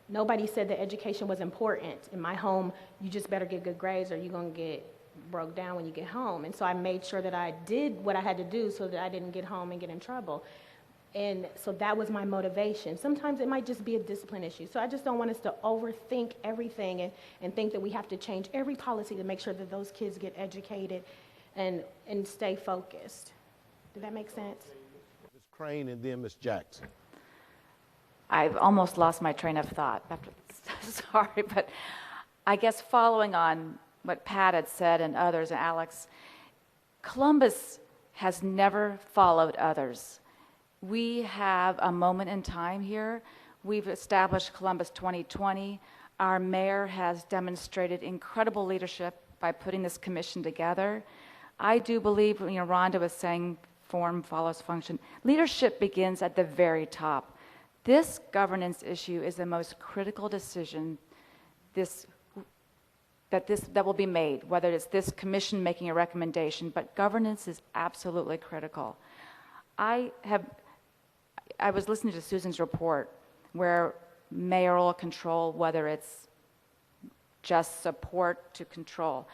nobody said that education was important. In my home, you just better get good grades or you're going to get broke down when you get home. And so I made sure that I did what I had to do so that I didn't get home and get in trouble. And so that was my motivation. Sometimes it might just be a discipline issue. So I just don't want us to overthink everything and think that we have to change every policy to make sure that those kids get educated and stay focused. Did that make sense? Ms. Crane and then Ms. Jackson. I've almost lost my train of thought. Sorry, but I guess following on what Pat had said and others, and Alex, Columbus has never followed others. We have a moment in time here. We've established Columbus 2020. Our mayor has demonstrated incredible leadership by putting this commission together. I do believe, Rhonda was saying form follows function. Leadership begins at the very top. This governance issue is the most critical decision that will be made, whether it's this commission making a recommendation, but governance is absolutely critical. I was listening to Susan's report where mayoral control, whether it's just support to control.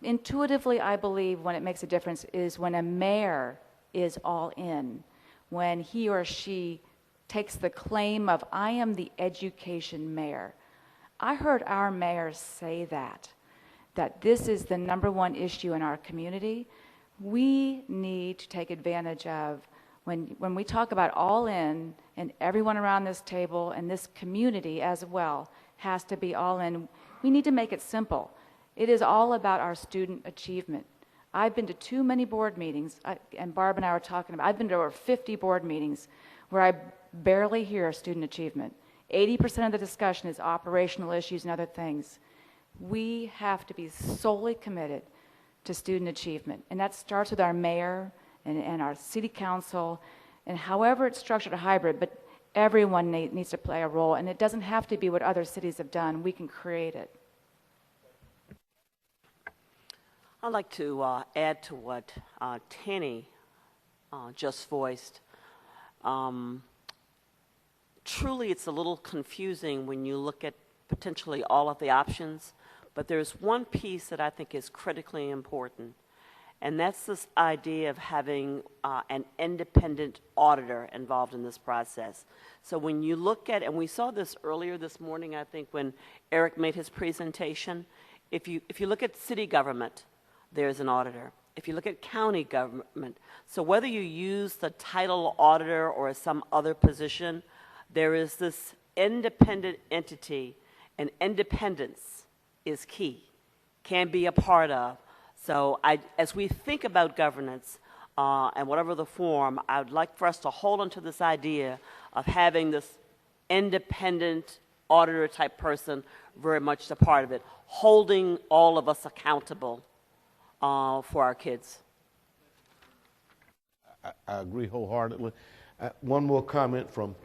Intuitively, I believe when it makes a difference is when a mayor is all in, when he or she takes the claim of, I am the education mayor. I heard our mayor say that this is the #1 issue in our community. We need to take advantage of, when we talk about all in, and everyone around this table and this community as well has to be all in, we need to make it simple. It is all about our student achievement. I've been to too many board meetings, and Barb and I were talking about, I've been to over 50 board meetings where I barely hear student achievement. 80% of the discussion is operational issues and other things. We have to be solely committed to student achievement, and that starts with our mayor and our city council, and however it's structured a hybrid, but everyone needs to play a role, and it doesn't have to be what other cities have done. We can create it. I'd like to add to what Tanny just voiced. Truly, it's a little confusing when you look at potentially all of the options, but there's one piece that I think is critically important, and that's this idea of having an independent auditor involved in this process. So when you look at, and we saw this earlier this morning, I think, when Eric made his presentation, if you look at city government, there's an auditor. If you look at county government, so whether you use the title auditor or some other position, there is this independent entity, and independence is key, can be a part of. So as we think about governance, and whatever the form, I would like for us to hold on to this idea of having this independent auditor type person very much a part of it, holding all of us accountable for our kids. I agree wholeheartedly. One more comment from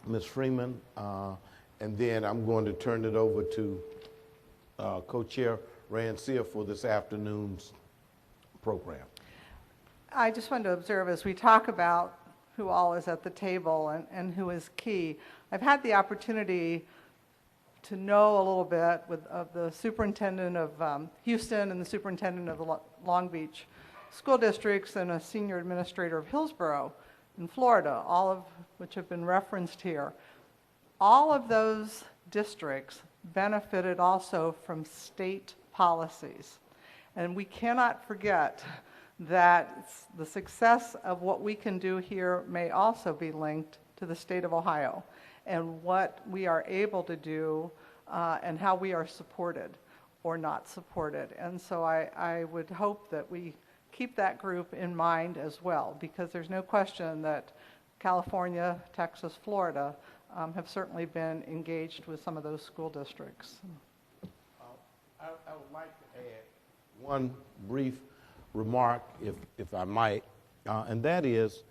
Ms. Freeman, and then I'm going to turn it over to Co-Chair Rancia for this afternoon's program. I just wanted to observe as we talk about who all is at the table and who is key. I've had the opportunity to know a little bit of the superintendent of Houston and the superintendent of the Long Beach school districts and a senior administrator of Hillsborough in Florida, all of which have been referenced here. All of those districts benefited also from state policies. And we cannot forget that the success of what we can do here may also be linked to the state of Ohio and what we are able to do and how we are supported or not supported. And so I would hope that we keep that group in mind as well, because there's no question that California, Texas, Florida have certainly been engaged with some of those school districts. I would like to add one brief remark, if I might, and that is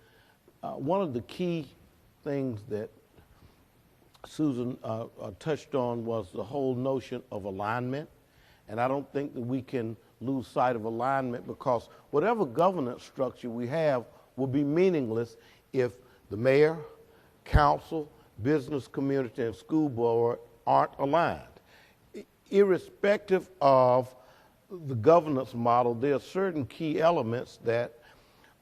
one of the key things that Susan touched on was the whole notion of alignment, and I don't think that we can lose sight of alignment, because whatever governance structure we have will be meaningless if the mayor, council, business community, and school board aren't aligned. Irrespective of the governance model, there are certain key elements that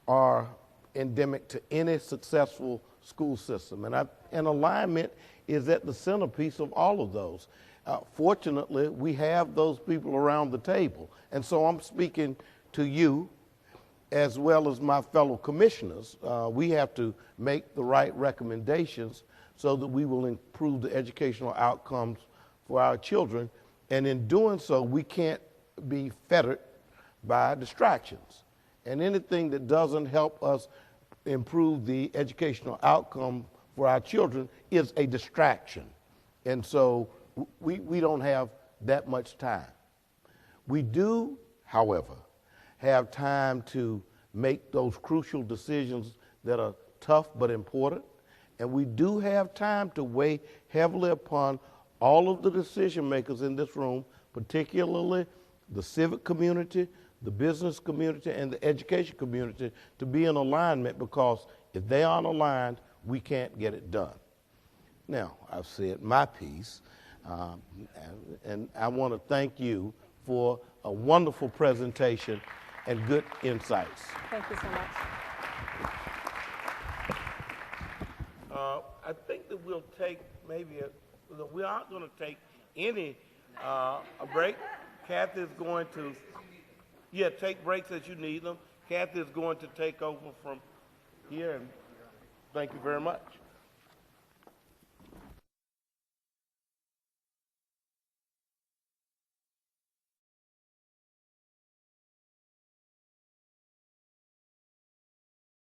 are endemic to any successful school system. And alignment is at the centerpiece of all of those. Fortunately, we have those people around the table. And so I'm speaking to you as well as my fellow commissioners. We have to make the right recommendations so that we will improve the educational outcomes for our children. And in doing so, we can't be fettered by distractions. And anything that doesn't help us improve the educational outcome for our children is a distraction. And so we don't have that much time. We do, however, have time to make those crucial decisions that are tough but important. And we do have time to weigh heavily upon all of the decision makers in this room, particularly the civic community, the business community, and the education community, to be in alignment, because if they aren't aligned, we can't get it done. Now, I've said my piece, and I want to thank you for a wonderful presentation and good insights. Thank you so much. I think that we'll take we aren't going to take any a break. Kathy is going to, take breaks as you need them. Kathy is going to take over from here, and thank you very much.